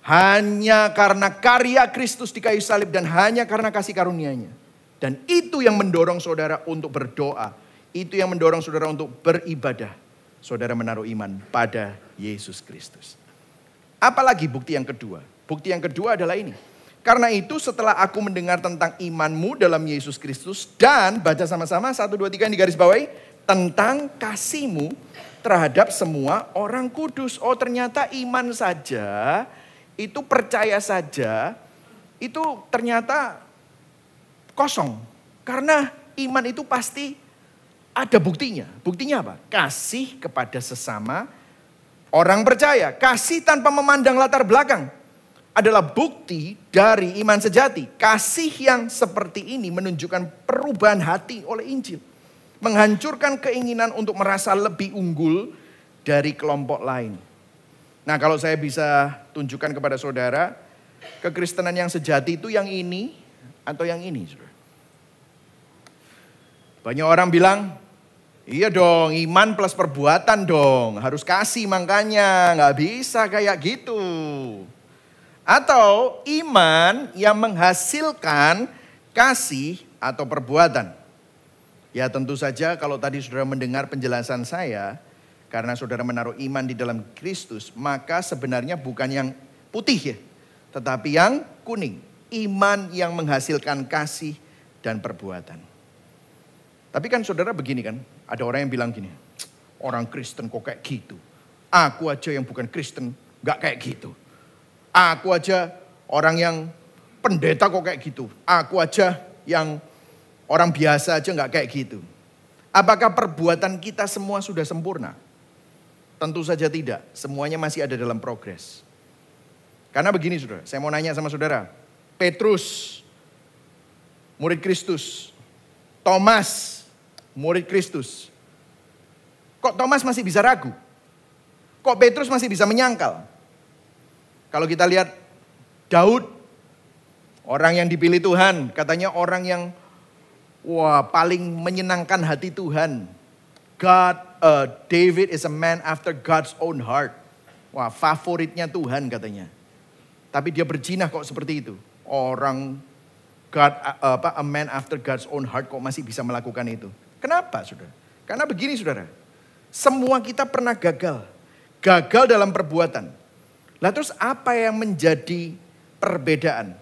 hanya karena karya Kristus di kayu salib dan hanya karena kasih karunia-Nya. Dan itu yang mendorong saudara untuk berdoa. Itu yang mendorong saudara untuk beribadah. Saudara menaruh iman pada Yesus Kristus. Apalagi bukti yang kedua? Bukti yang kedua adalah ini. Karena itu setelah aku mendengar tentang imanmu dalam Yesus Kristus. Dan baca sama-sama 1, 2, 3 yang digaris bawahi. Tentang kasihmu terhadap semua orang kudus. Oh ternyata iman saja, itu percaya saja, itu ternyata kosong. Karena iman itu pasti ada buktinya. Buktinya apa? Kasih kepada sesama orang percaya. Kasih tanpa memandang latar belakang adalah bukti dari iman sejati. Kasih yang seperti ini menunjukkan perubahan hati oleh Injil. Menghancurkan keinginan untuk merasa lebih unggul dari kelompok lain. Nah kalau saya bisa tunjukkan kepada saudara, kekristenan yang sejati itu yang ini atau yang ini. Banyak orang bilang, iya dong iman plus perbuatan dong. Harus kasih makanya, gak bisa kayak gitu. Atau iman yang menghasilkan kasih atau perbuatan. Ya tentu saja kalau tadi saudara mendengar penjelasan saya, karena saudara menaruh iman di dalam Kristus, maka sebenarnya bukan yang putih ya, tetapi yang kuning. Iman yang menghasilkan kasih dan perbuatan. Tapi kan saudara begini kan, ada orang yang bilang gini, orang Kristen kok kayak gitu. Aku aja yang bukan Kristen gak kayak gitu. Aku aja orang yang pendeta kok kayak gitu. Aku aja yang orang biasa aja gak kayak gitu. Apakah perbuatan kita semua sudah sempurna? Tentu saja tidak. Semuanya masih ada dalam progres. Karena begini saudara, saya mau nanya sama saudara. Petrus, murid Kristus. Thomas, murid Kristus. Kok Thomas masih bisa ragu? Kok Petrus masih bisa menyangkal? Kalau kita lihat Daud, orang yang dipilih Tuhan, katanya orang yang paling menyenangkan hati Tuhan. David is a man after God's own heart. Wah, favoritnya Tuhan katanya. Tapi dia berzina kok seperti itu. Orang a man after God's own heart kok masih bisa melakukan itu. Kenapa saudara? Karena begini saudara. Semua kita pernah gagal. Gagal dalam perbuatan. Lah terus apa yang menjadi perbedaan?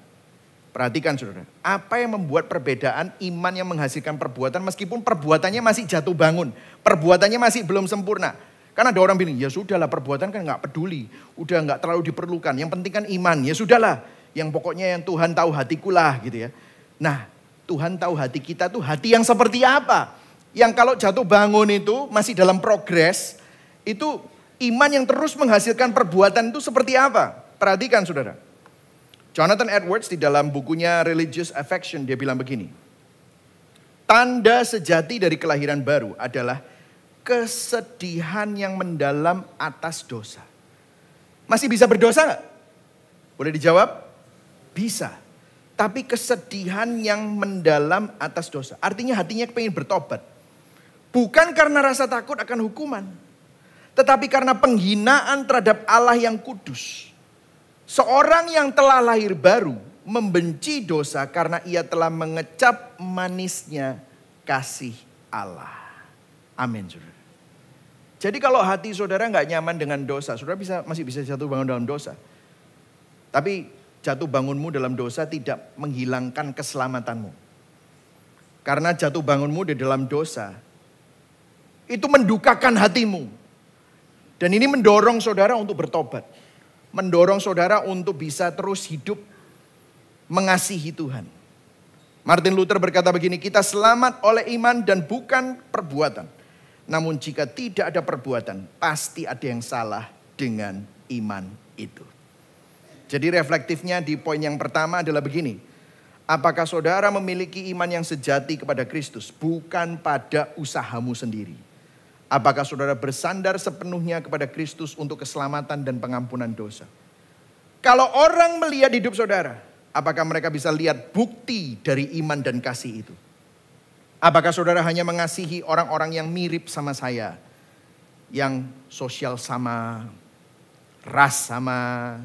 Perhatikan saudara. Apa yang membuat perbedaan iman yang menghasilkan perbuatan meskipun perbuatannya masih jatuh bangun. Perbuatannya masih belum sempurna. Karena ada orang bilang, ya sudahlah perbuatan kan gak peduli. Udah gak terlalu diperlukan. Yang penting kan iman. Ya sudahlah. Yang pokoknya yang Tuhan tahu hatiku lah gitu ya. Nah Tuhan tahu hati kita tuh hati yang seperti apa. Yang kalau jatuh bangun itu masih dalam progres. Itu iman yang terus menghasilkan perbuatan itu seperti apa. Perhatikan saudara. Jonathan Edwards di dalam bukunya Religious Affection dia bilang begini. Tanda sejati dari kelahiran baru adalah kesedihan yang mendalam atas dosa. Masih bisa berdosa gak? Boleh dijawab? Bisa. Tapi kesedihan yang mendalam atas dosa. Artinya hatinya pengen bertobat. Bukan karena rasa takut akan hukuman. Tetapi karena penghinaan terhadap Allah yang kudus. Seorang yang telah lahir baru membenci dosa karena ia telah mengecap manisnya kasih Allah. Amin saudara. Jadi kalau hati saudara gak nyaman dengan dosa, saudara masih bisa jatuh bangun dalam dosa. Tapi jatuh bangunmu dalam dosa tidak menghilangkan keselamatanmu. Karena jatuh bangunmu di dalam dosa, itu mendukakan hatimu. Dan ini mendorong saudara untuk bertobat. Mendorong saudara untuk bisa terus hidup mengasihi Tuhan. Martin Luther berkata begini, kita selamat oleh iman dan bukan perbuatan. Namun jika tidak ada perbuatan, pasti ada yang salah dengan iman itu. Jadi reflektifnya di poin yang pertama adalah begini. Apakah saudara memiliki iman yang sejati kepada Kristus? Bukan pada usahamu sendiri. Apakah saudara bersandar sepenuhnya kepada Kristus untuk keselamatan dan pengampunan dosa? Kalau orang melihat hidup saudara, apakah mereka bisa lihat bukti dari iman dan kasih itu? Apakah saudara hanya mengasihi orang-orang yang mirip sama saya? Yang sosial sama, ras sama,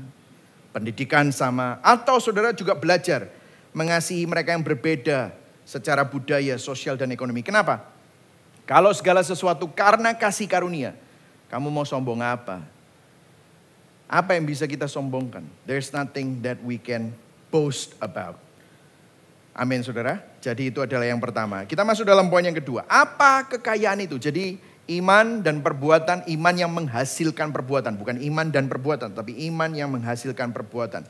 pendidikan sama. Atau saudara juga belajar mengasihi mereka yang berbeda secara budaya, sosial dan ekonomi. Kenapa? Kalau segala sesuatu karena kasih karunia, kamu mau sombong apa? Apa yang bisa kita sombongkan? There's nothing that we can boast about. Amin saudara. Jadi itu adalah yang pertama. Kita masuk dalam poin yang kedua. Apa kekayaan itu? Jadi iman dan perbuatan, iman yang menghasilkan perbuatan. Bukan iman dan perbuatan, tapi iman yang menghasilkan perbuatan.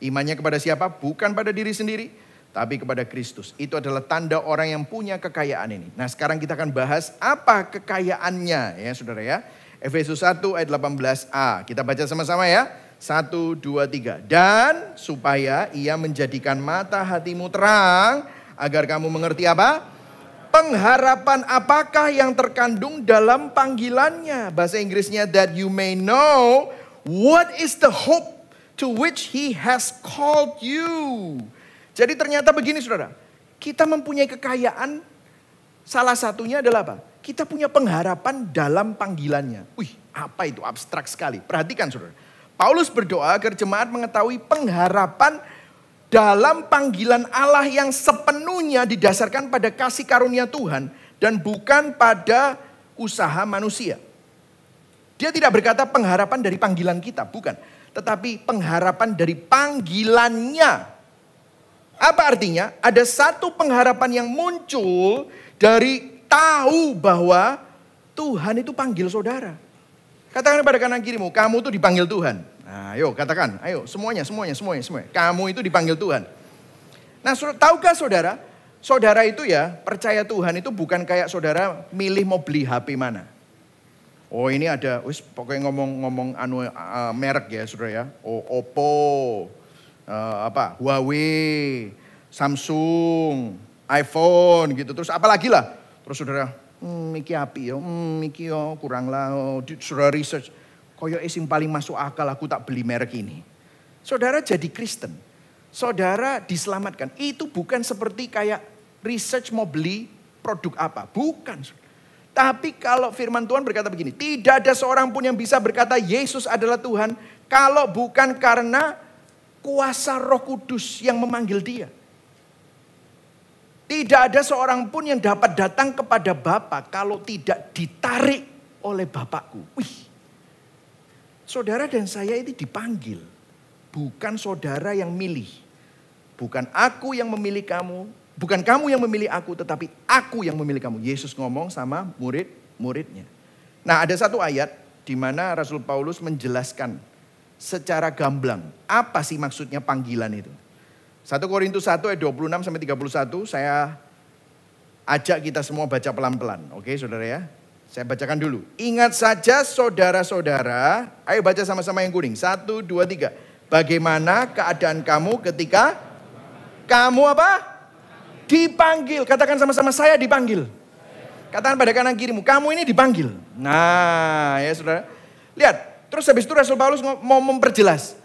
Imannya kepada siapa? Bukan pada diri sendiri, tapi kepada Kristus. Itu adalah tanda orang yang punya kekayaan ini. Nah sekarang kita akan bahas apa kekayaannya ya saudara ya. Efesus 1 ayat 18a. Kita baca sama-sama ya. 1, 2, 3. Dan supaya ia menjadikan mata hatimu terang. Agar kamu mengerti apa? Pengharapan apakah yang terkandung dalam panggilannya. Bahasa Inggrisnya that you may know what is the hope to which he has called you. Jadi ternyata begini saudara. Kita mempunyai kekayaan. Salah satunya adalah apa? Kita punya pengharapan dalam panggilannya. Wih, apa itu? Abstrak sekali. Perhatikan saudara. Paulus berdoa agar jemaat mengetahui pengharapan dalam panggilan Allah yang sepenuhnya didasarkan pada kasih karunia Tuhan dan bukan pada usaha manusia. Dia tidak berkata pengharapan dari panggilan kita, bukan. Tetapi pengharapan dari panggilannya. Apa artinya? Ada satu pengharapan yang muncul dari tahu bahwa Tuhan itu panggil saudara. Katakan pada kanan kirimu, kamu itu dipanggil Tuhan. Nah, ayo katakan, ayo semuanya. Kamu itu dipanggil Tuhan. Nah, tahukah saudara? Saudara itu ya percaya Tuhan itu bukan kayak saudara milih mau beli HP mana. Oh ini ada, pokoknya ngomong merek ya saudara ya. Oh, Oppo, Huawei, Samsung, iPhone gitu. Terus apalagi lah. Terus saudara, iki api ya, iki yo kurang lah. Saudara research, koyo sing paling masuk akal aku tak beli merek ini. Saudara jadi Kristen. Saudara diselamatkan. Itu bukan seperti kayak research mau beli produk apa. Bukan. Tapi kalau firman Tuhan berkata begini. Tidak ada seorang pun yang bisa berkata Yesus adalah Tuhan. Kalau bukan karena kuasa Roh Kudus yang memanggil dia. Tidak ada seorang pun yang dapat datang kepada Bapa kalau tidak ditarik oleh Bapakku. Wih. Saudara dan saya itu dipanggil. Bukan saudara yang milih. Bukan aku yang memilih kamu. Bukan kamu yang memilih aku, tetapi aku yang memilih kamu. Yesus ngomong sama murid-muridnya. Nah, ada satu ayat di mana Rasul Paulus menjelaskan secara gamblang apa sih maksudnya panggilan itu. 1 Korintus 1 ayat 26 sampai 31 saya ajak kita semua baca pelan-pelan. Oke, saudara ya. Saya bacakan dulu. Ingat saja saudara-saudara, ayo baca sama-sama yang kuning. 1, 2, 3. Bagaimana keadaan kamu ketika kamu apa? Dipanggil. Katakan sama-sama, saya dipanggil. Katakan pada kanan kirimu, kamu ini dipanggil. Nah ya saudara. Lihat, terus habis itu Rasul Paulus mau memperjelas.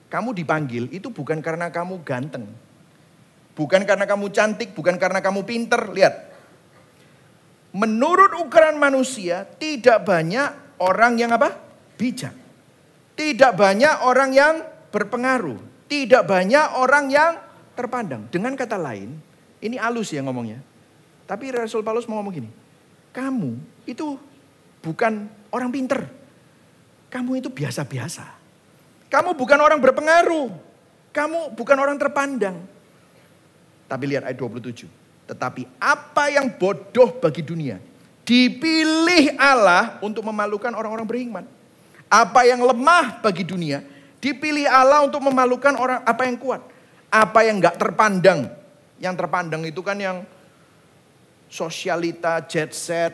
Kamu dipanggil itu bukan karena kamu ganteng. Bukan karena kamu cantik, bukan karena kamu pinter. Lihat. Menurut ukuran manusia, tidak banyak orang yang apa? Bijak. Tidak banyak orang yang berpengaruh. Tidak banyak orang yang terpandang. Dengan kata lain, ini halus ya ngomongnya. Tapi Rasul Paulus mau ngomong gini. Kamu itu bukan orang pinter. Kamu itu biasa-biasa. Kamu bukan orang berpengaruh. Kamu bukan orang terpandang. Tapi lihat ayat 27. Tetapi apa yang bodoh bagi dunia, dipilih Allah untuk memalukan orang-orang beriman. Apa yang lemah bagi dunia, dipilih Allah untuk memalukan orang apa yang kuat. Apa yang gak terpandang. Yang terpandang itu kan yang sosialita, jet set,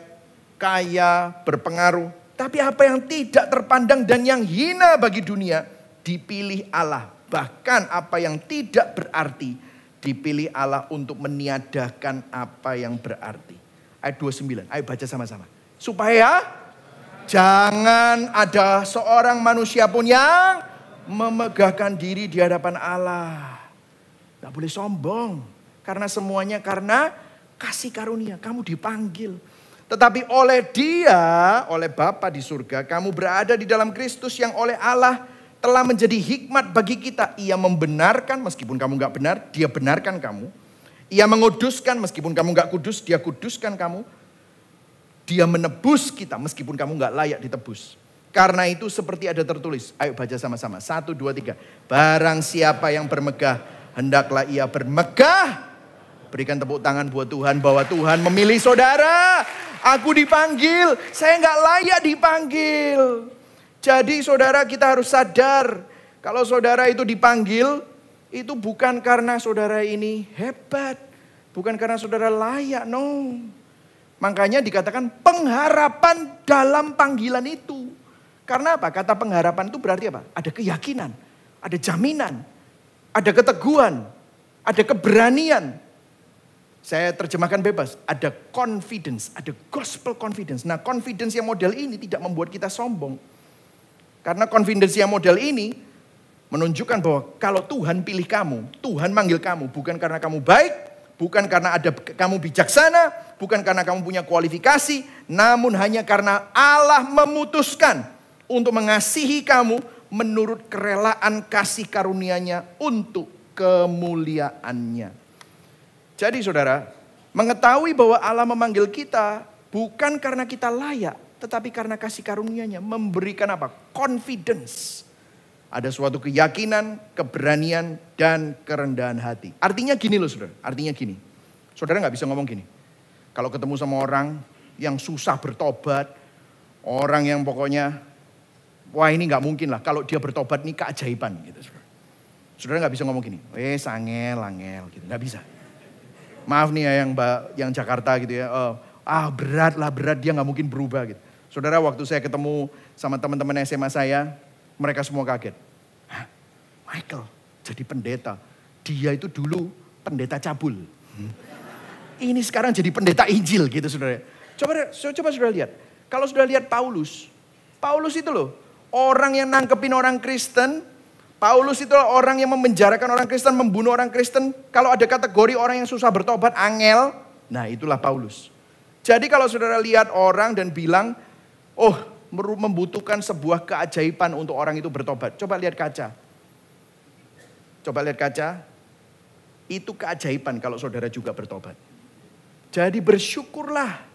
kaya, berpengaruh. Tapi apa yang tidak terpandang dan yang hina bagi dunia, dipilih Allah. Bahkan apa yang tidak berarti, dipilih Allah untuk meniadakan apa yang berarti. Ayat 29, ayo baca sama-sama. Supaya jangan ada seorang manusia pun yang memegahkan diri di hadapan Allah. Gak boleh sombong. Karena semuanya karena kasih karunia. Kamu dipanggil. Tetapi oleh Dia, oleh Bapa di surga, kamu berada di dalam Kristus yang oleh Allah telah menjadi hikmat bagi kita. Ia membenarkan meskipun kamu gak benar, Dia benarkan kamu. Ia menguduskan meskipun kamu gak kudus, Dia kuduskan kamu. Dia menebus kita meskipun kamu gak layak ditebus. Karena itu seperti ada tertulis. Ayo baca sama-sama. 1, 2, 3. Barang siapa yang bermegah, hendaklah ia bermegah. Berikan tepuk tangan buat Tuhan bahwa Tuhan memilih saudara. Aku dipanggil, saya gak layak dipanggil. Jadi saudara kita harus sadar. Kalau saudara itu dipanggil, itu bukan karena saudara ini hebat. Bukan karena saudara layak, no. Makanya dikatakan pengharapan dalam panggilan itu. Karena apa? Kata pengharapan itu berarti apa? Ada keyakinan, ada jaminan, ada keteguhan, ada keberanian. Saya terjemahkan bebas, ada confidence, ada gospel confidence. Nah confidence yang model ini tidak membuat kita sombong. Karena confidence yang model ini menunjukkan bahwa kalau Tuhan pilih kamu, Tuhan manggil kamu bukan karena kamu baik, bukan karena ada kamu bijaksana, bukan karena kamu punya kualifikasi, namun hanya karena Allah memutuskan untuk mengasihi kamu, menurut kerelaan kasih karunia-Nya untuk kemuliaan-Nya. Jadi saudara, mengetahui bahwa Allah memanggil kita bukan karena kita layak, tetapi karena kasih karunia-Nya memberikan apa? Confidence. Ada suatu keyakinan, keberanian, dan kerendahan hati. Artinya gini loh saudara, artinya gini. Saudara gak bisa ngomong gini. Kalau ketemu sama orang yang susah bertobat, orang yang pokoknya, wah ini gak mungkin lah. Kalau dia bertobat ini keajaiban gitu saudara. Saudara gak bisa ngomong gini, angel gitu, gak bisa. Maaf nih ya yang Jakarta gitu ya, berat dia gak mungkin berubah gitu. Saudara waktu saya ketemu sama teman-teman SMA saya, mereka semua kaget. Hah, Michael jadi pendeta. Dia itu dulu pendeta cabul. Ini sekarang jadi pendeta Injil gitu saudara. Coba saudara lihat. Kalau saudara lihat Paulus itu loh. Orang yang nangkepin orang Kristen. Paulus itu orang yang memenjarakan orang Kristen, membunuh orang Kristen. Kalau ada kategori orang yang susah bertobat, angel. Nah itulah Paulus. Jadi kalau saudara lihat orang dan bilang, membutuhkan sebuah keajaiban untuk orang itu bertobat. Coba lihat kaca. Itu keajaiban kalau saudara juga bertobat. Jadi bersyukurlah.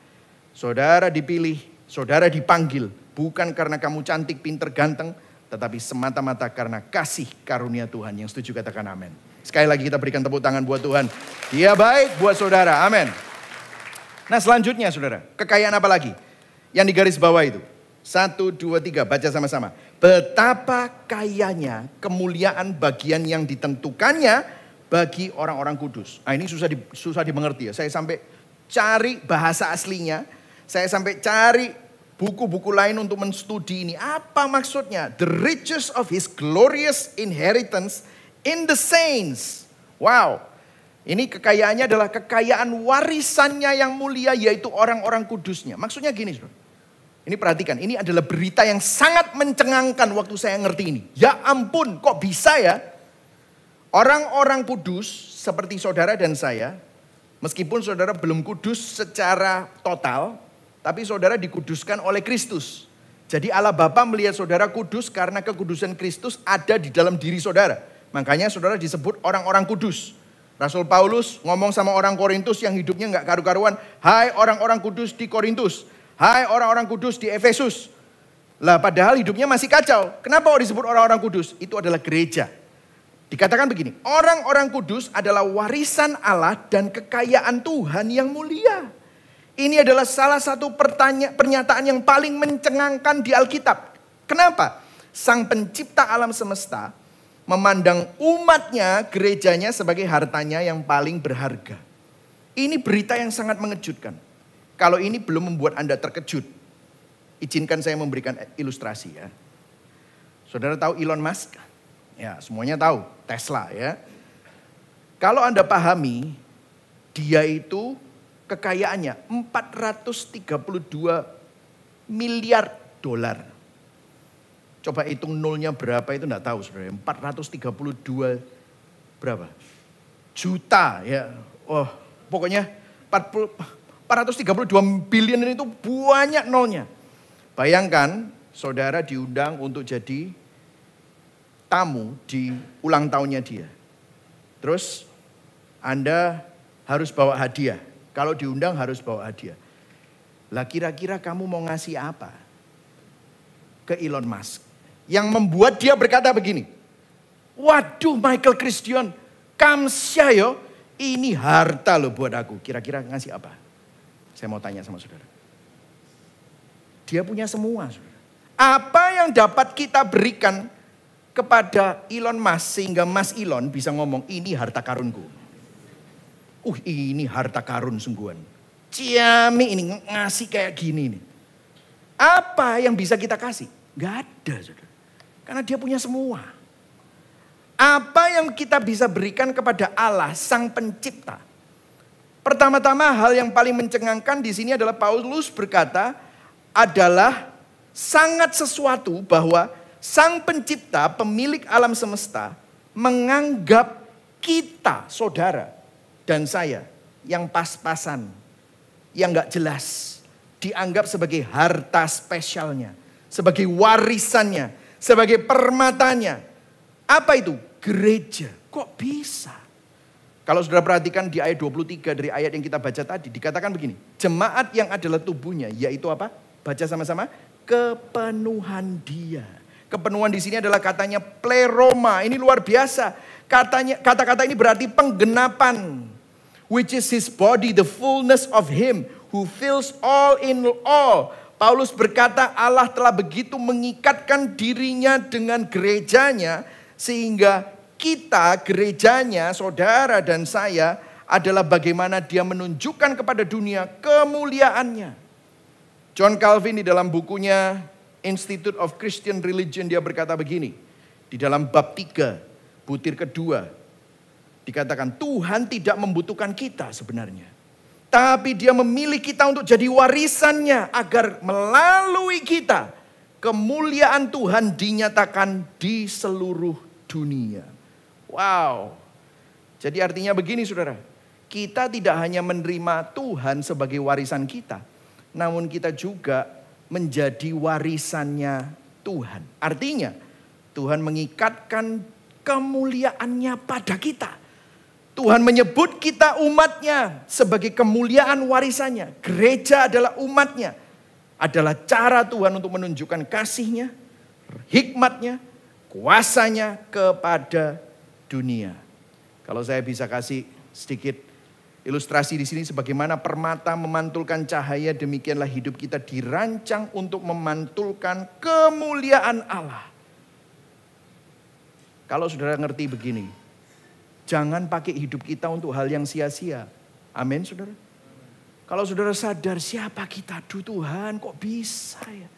Saudara dipilih, saudara dipanggil. Bukan karena kamu cantik, pinter, ganteng. Tetapi semata-mata karena kasih karunia Tuhan. Yang setuju katakan amin. Sekali lagi kita berikan tepuk tangan buat Tuhan. Dia baik buat saudara, amin. Nah selanjutnya saudara, kekayaan apa lagi? Yang di garis bawah itu. 1, 2, 3, baca sama-sama. Betapa kayanya kemuliaan bagian yang ditentukannya bagi orang-orang kudus. Nah ini susah dimengerti ya. Saya sampai cari bahasa aslinya. Saya sampai cari buku-buku lain untuk menstudi ini. Apa maksudnya? The riches of his glorious inheritance in the saints. Wow. Ini kekayaannya adalah kekayaan warisannya yang mulia yaitu orang-orang kudusnya. Maksudnya gini saudara. Ini perhatikan, ini adalah berita yang sangat mencengangkan waktu saya ngerti ini. Ya ampun, kok bisa ya? Orang-orang kudus seperti saudara dan saya, meskipun saudara belum kudus secara total, tapi saudara dikuduskan oleh Kristus. Jadi Allah Bapa melihat saudara kudus karena kekudusan Kristus ada di dalam diri saudara. Makanya saudara disebut orang-orang kudus. Rasul Paulus ngomong sama orang Korintus yang hidupnya gak karu-karuan. Hai orang-orang kudus di Korintus. Hai orang-orang kudus di Efesus. Lah padahal hidupnya masih kacau. Kenapa disebut orang-orang kudus? Itu adalah gereja. Dikatakan begini. Orang-orang kudus adalah warisan Allah dan kekayaan Tuhan yang mulia. Ini adalah salah satu pernyataan yang paling mencengangkan di Alkitab. Kenapa? Sang pencipta alam semesta memandang umatnya, gerejanya sebagai hartanya yang paling berharga. Ini berita yang sangat mengejutkan. Kalau ini belum membuat Anda terkejut, izinkan saya memberikan ilustrasi ya. Saudara tahu Elon Musk? Ya, semuanya tahu. Tesla ya. Kalau Anda pahami, dia itu kekayaannya 432 miliar dolar. Coba hitung nolnya berapa itu enggak tahu saudara. 432 berapa? Juta ya. Pokoknya 432 billion itu banyak nolnya. Bayangkan saudara diundang untuk jadi tamu di ulang tahunnya dia. Terus Anda harus bawa hadiah. Kalau diundang harus bawa hadiah. Lah kira-kira kamu mau ngasih apa ke Elon Musk? Yang membuat dia berkata begini. Waduh Michael Christian, kamsya yo, ini harta loh buat aku. Kira-kira ngasih apa? Saya mau tanya sama saudara. Dia punya semua saudara. Apa yang dapat kita berikan kepada Elon Musk sehingga Mas Elon bisa ngomong ini harta karunku. Ini harta karun sungguhan. Ciami ini ngasih kayak gini nih. Apa yang bisa kita kasih? Gak ada saudara. Karena dia punya semua. Apa yang kita bisa berikan kepada Allah sang pencipta? Pertama-tama hal yang paling mencengangkan di sini adalah Paulus berkata adalah sangat sesuatu bahwa sang pencipta pemilik alam semesta menganggap kita saudara dan saya yang pas-pasan, yang gak jelas dianggap sebagai harta spesialnya, sebagai warisannya, sebagai permatanya. Apa itu? Gereja. Kok bisa? Kalau saudara perhatikan di ayat 23 dari ayat yang kita baca tadi, dikatakan begini. Jemaat yang adalah tubuhnya, yaitu apa? Baca sama-sama. Kepenuhan dia. Kepenuhan di sini adalah katanya pleroma. Ini luar biasa. Kata-kata ini berarti penggenapan. Which is his body, the fullness of him who fills all in all. Paulus berkata Allah telah begitu mengikatkan dirinya dengan gerejanya. Sehingga kita, gerejanya, saudara dan saya adalah bagaimana dia menunjukkan kepada dunia kemuliaannya. John Calvin di dalam bukunya Institute of Christian Religion dia berkata begini. Di dalam bab 3, butir kedua. Dikatakan Tuhan tidak membutuhkan kita sebenarnya. Tapi dia memilih kita untuk jadi warisannya. Agar melalui kita kemuliaan Tuhan dinyatakan di seluruh dunia. Wow. Jadi artinya begini saudara. Kita tidak hanya menerima Tuhan sebagai warisan kita. Namun kita juga menjadi warisannya Tuhan. Artinya Tuhan mengikatkan kemuliaannya pada kita. Tuhan menyebut kita umatnya sebagai kemuliaan warisannya. Gereja adalah umatnya. Adalah cara Tuhan untuk menunjukkan kasihnya, hikmatnya, kuasanya kepada dunia. Kalau saya bisa kasih sedikit ilustrasi di sini sebagaimana permata memantulkan cahaya, demikianlah hidup kita dirancang untuk memantulkan kemuliaan Allah. Kalau saudara ngerti begini, jangan pakai hidup kita untuk hal yang sia-sia. Amin saudara. Kalau saudara sadar siapa kita, aduh Tuhan kok bisa ya.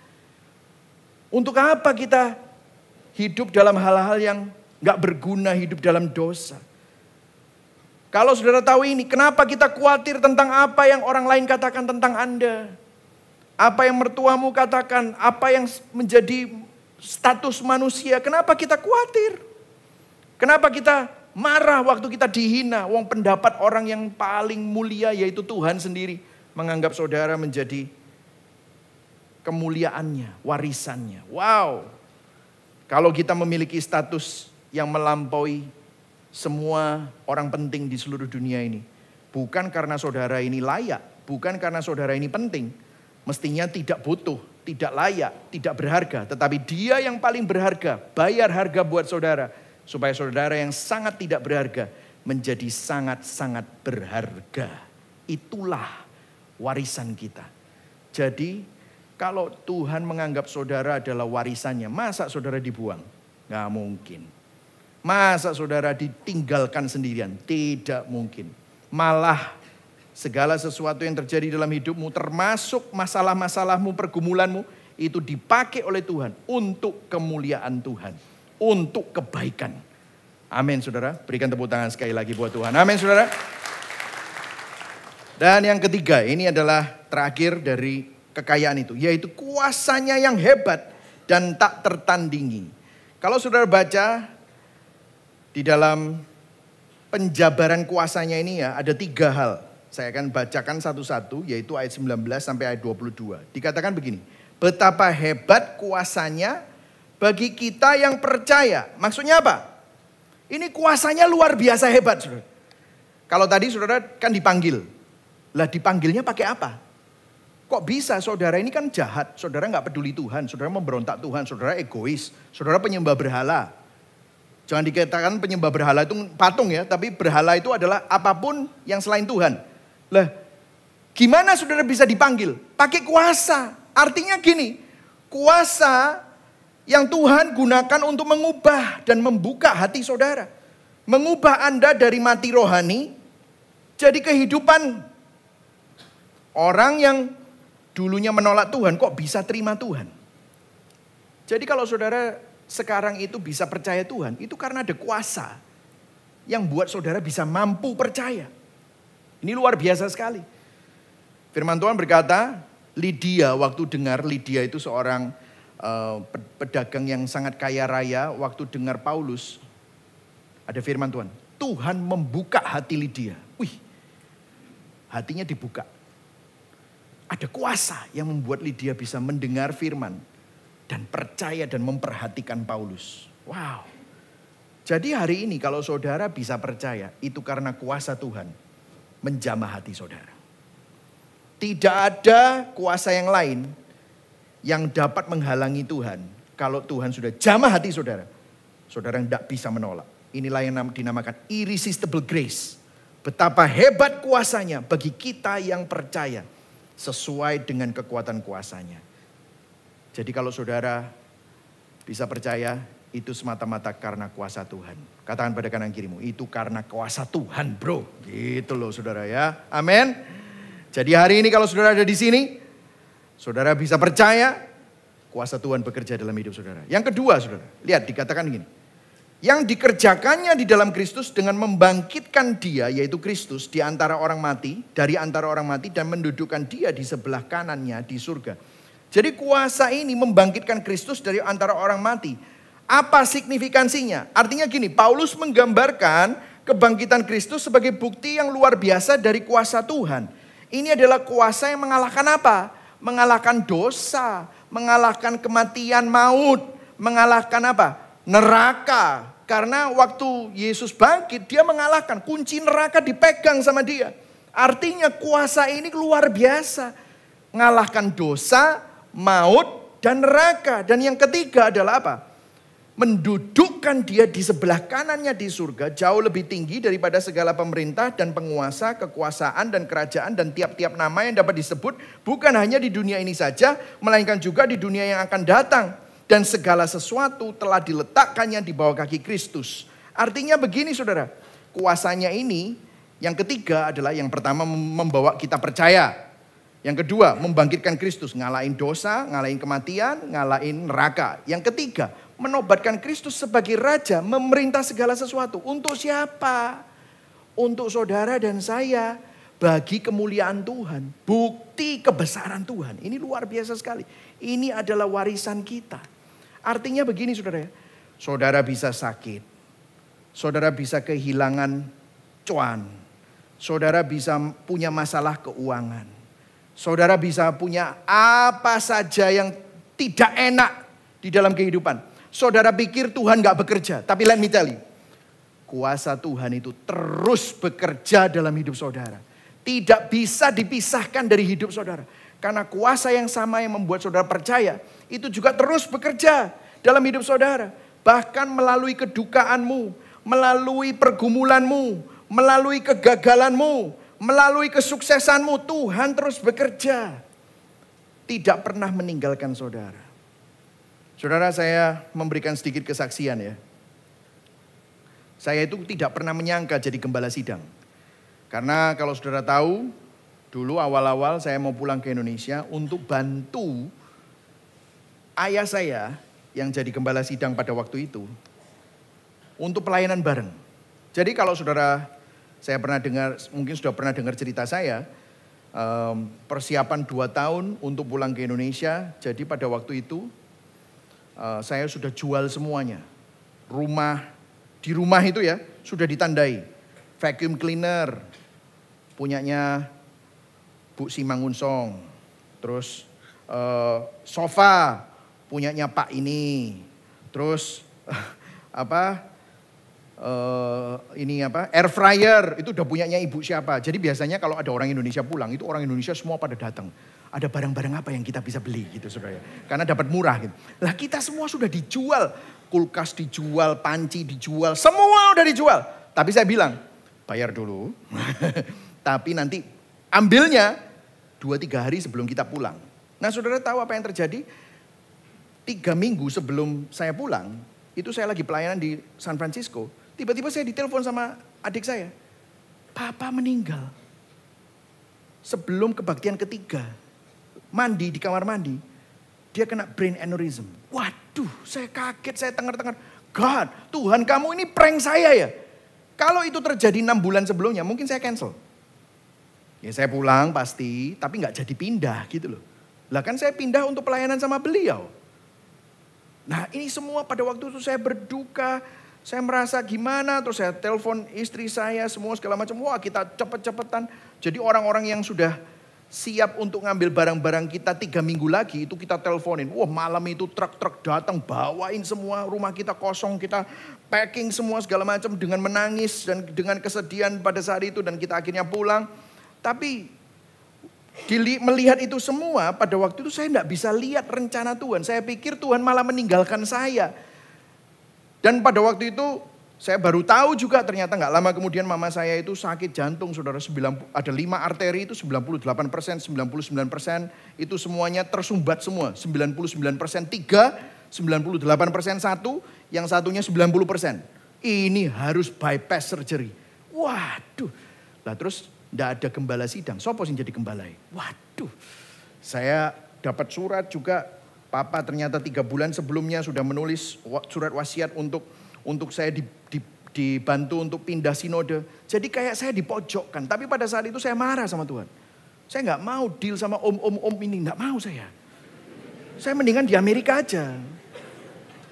Untuk apa kita hidup dalam hal-hal yang gak berguna, hidup dalam dosa. Kalau saudara tahu ini, kenapa kita khawatir tentang apa yang orang lain katakan tentang Anda. Apa yang mertuamu katakan, apa yang menjadi status manusia. Kenapa kita khawatir? Kenapa kita marah waktu kita dihina? Wong pendapat orang yang paling mulia yaitu Tuhan sendiri menganggap saudara menjadi kemuliaannya, warisannya. Wow. Kalau kita memiliki status yang melampaui semua orang penting di seluruh dunia ini. Bukan karena saudara ini layak, bukan karena saudara ini penting. Mestinya tidak butuh, tidak layak, tidak berharga. Tetapi dia yang paling berharga, bayar harga buat saudara. Supaya saudara yang sangat tidak berharga menjadi sangat-sangat berharga. Itulah warisan kita. Jadi kalau Tuhan menganggap saudara adalah warisannya, masa saudara dibuang? Nggak mungkin. Masa saudara ditinggalkan sendirian? Tidak mungkin. Malah segala sesuatu yang terjadi dalam hidupmu, termasuk masalah-masalahmu, pergumulanmu, itu dipakai oleh Tuhan untuk kemuliaan Tuhan. Untuk kebaikan. Amin saudara. Berikan tepuk tangan sekali lagi buat Tuhan. Amin saudara. Dan yang ketiga, ini adalah terakhir dari kekayaan itu. Yaitu kuasanya yang hebat dan tak tertandingi. Kalau saudara baca di dalam penjabaran kuasanya ini ya, ada 3 hal. Saya akan bacakan satu-satu, yaitu ayat 19 sampai ayat 22. Dikatakan begini. Betapa hebat kuasanya bagi kita yang percaya. Maksudnya apa? Ini kuasanya luar biasa hebat saudara. Kalau tadi saudara kan dipanggil. Lah dipanggilnya pakai apa? Kok bisa saudara ini kan jahat. Saudara gak peduli Tuhan. Saudara memberontak Tuhan. Saudara egois. Saudara penyembah berhala. Jangan dikatakan penyembah berhala itu patung ya. Tapi berhala itu adalah apapun yang selain Tuhan. Lah gimana saudara bisa dipanggil? Pakai kuasa. Artinya gini. Kuasa yang Tuhan gunakan untuk mengubah dan membuka hati saudara. Mengubah Anda dari mati rohani jadi kehidupan. Orang yang dulunya menolak Tuhan kok bisa terima Tuhan. Jadi kalau saudara sekarang itu bisa percaya Tuhan, itu karena ada kuasa yang buat saudara bisa mampu percaya. Ini luar biasa sekali. Firman Tuhan berkata, Lydia waktu dengar, Lydia itu seorang pedagang yang sangat kaya raya, waktu dengar Paulus, ada firman Tuhan. Tuhan membuka hati Lydia. Wih, hatinya dibuka. Ada kuasa yang membuat Lydia bisa mendengar firman. dan percaya dan memperhatikan Paulus. Wow. Jadi hari ini kalau saudara bisa percaya, itu karena kuasa Tuhan menjamah hati saudara. Tidak ada kuasa yang lain yang dapat menghalangi Tuhan. Kalau Tuhan sudah jamah hati saudara, saudara tidak bisa menolak. Inilah yang dinamakan irresistible grace. Betapa hebat kuasanya bagi kita yang percaya sesuai dengan kekuatan kuasanya. Jadi kalau saudara bisa percaya, itu semata-mata karena kuasa Tuhan. Katakan pada kanan kirimu, itu karena kuasa Tuhan bro. Gitu loh saudara ya. Amin. Jadi hari ini kalau saudara ada di sini, saudara bisa percaya kuasa Tuhan bekerja dalam hidup saudara. Yang kedua saudara, lihat dikatakan gini. Yang dikerjakannya di dalam Kristus dengan membangkitkan dia, yaitu Kristus, di antara orang mati, dari antara orang mati, dan mendudukkan dia di sebelah kanannya di surga. Jadi kuasa ini membangkitkan Kristus dari antara orang mati. Apa signifikansinya? Artinya gini, Paulus menggambarkan kebangkitan Kristus sebagai bukti yang luar biasa dari kuasa Tuhan. Ini adalah kuasa yang mengalahkan apa? Mengalahkan dosa, mengalahkan kematian, maut, mengalahkan apa? Neraka. Karena waktu Yesus bangkit, dia mengalahkan. Kunci neraka dipegang sama dia. Artinya kuasa ini luar biasa. Mengalahkan dosa, maut, dan neraka. Dan yang ketiga adalah apa? Mendudukkan dia di sebelah kanannya di surga. Jauh lebih tinggi daripada segala pemerintah dan penguasa, kekuasaan dan kerajaan. Dan tiap-tiap nama yang dapat disebut. Bukan hanya di dunia ini saja, melainkan juga di dunia yang akan datang. Dan segala sesuatu telah diletakkannya di bawah kaki Kristus. Artinya begini saudara, kuasanya ini yang ketiga adalah yang pertama membawa kita percaya. Yang kedua membangkitkan Kristus, ngalahin dosa, ngalahin kematian, ngalahin neraka. Yang ketiga menobatkan Kristus sebagai Raja, memerintah segala sesuatu. Untuk siapa? Untuk saudara dan saya, bagi kemuliaan Tuhan. Bukti kebesaran Tuhan, ini luar biasa sekali. Ini adalah warisan kita. Artinya begini saudara ya, saudara bisa sakit, saudara bisa kehilangan cuan, saudara bisa punya masalah keuangan, saudara bisa punya apa saja yang tidak enak di dalam kehidupan. Saudara pikir Tuhan gak bekerja, tapi let me tell you, kuasa Tuhan itu terus bekerja dalam hidup saudara. Tidak bisa dipisahkan dari hidup saudara. Karena kuasa yang sama yang membuat saudara percaya, itu juga terus bekerja dalam hidup saudara. Bahkan melalui kedukaanmu, melalui pergumulanmu, melalui kegagalanmu, melalui kesuksesanmu, Tuhan terus bekerja. Tidak pernah meninggalkan saudara. Saudara, saya memberikan sedikit kesaksian ya. Saya itu tidak pernah menyangka jadi gembala sidang. Karena kalau saudara tahu, dulu awal-awal saya mau pulang ke Indonesia untuk bantu ayah saya yang jadi gembala sidang pada waktu itu untuk pelayanan bareng. Jadi kalau saudara, saya pernah dengar, mungkin sudah pernah dengar cerita saya, persiapan 2 tahun untuk pulang ke Indonesia. Jadi pada waktu itu saya sudah jual semuanya. Di rumah itu ya sudah ditandai. Vacuum cleaner punyanya Bu Simangunsong. Terus sofa punyanya Pak ini. Terus air fryer itu udah punyanya ibu siapa. Jadi biasanya kalau ada orang Indonesia pulang, itu orang Indonesia semua pada datang. Ada barang-barang apa yang kita bisa beli gitu saudara. Karena dapat murah gitu. Lah kita semua sudah dijual. Kulkas dijual, panci dijual, semua udah dijual. Tapi saya bilang, bayar dulu. Tapi nanti ambilnya 2-3 hari sebelum kita pulang. Nah saudara tahu apa yang terjadi? 3 minggu sebelum saya pulang, itu saya lagi pelayanan di San Francisco. Tiba-tiba saya ditelepon sama adik saya. Papa meninggal. Sebelum kebaktian ketiga. Mandi di kamar mandi. Dia kena brain aneurysm. Waduh, saya kaget, saya tengar-tengar. God, Tuhan kamu ini prank saya ya. Kalau itu terjadi 6 bulan sebelumnya, mungkin saya cancel. Ya saya pulang pasti, tapi gak jadi pindah gitu loh. Lah kan saya pindah untuk pelayanan sama beliau. Nah ini semua pada waktu itu saya berduka. Saya merasa gimana, terus saya telepon istri saya, semua segala macam. Wah kita cepet-cepetan. Jadi orang-orang yang sudah siap untuk ngambil barang-barang kita 3 minggu lagi, itu kita teleponin. Wah, malam itu truk-truk datang bawain semua, rumah kita kosong, kita packing semua segala macam dengan menangis dan dengan kesedihan pada saat itu, dan kita akhirnya pulang. Tapi melihat itu semua, pada waktu itu saya tidak bisa lihat rencana Tuhan. Saya pikir Tuhan malah meninggalkan saya. Dan pada waktu itu saya baru tahu juga ternyata nggak lama kemudian mama saya itu sakit jantung, saudara. Ada 5 arteri itu 98%, 99% itu semuanya tersumbat semua. 99% 3, 98% 1, yang satunya 90%. Ini harus bypass surgery. Waduh. Lah terus nggak ada gembala sidang. Sopo sing jadi gembala? Waduh. Saya dapat surat juga. Papa ternyata 3 bulan sebelumnya sudah menulis surat wasiat untuk saya dibantu untuk pindah sinode. Jadi kayak saya dipojokkan. Tapi pada saat itu saya marah sama Tuhan. Saya nggak mau deal sama om ini. Nggak mau saya. Saya mendingan di Amerika aja.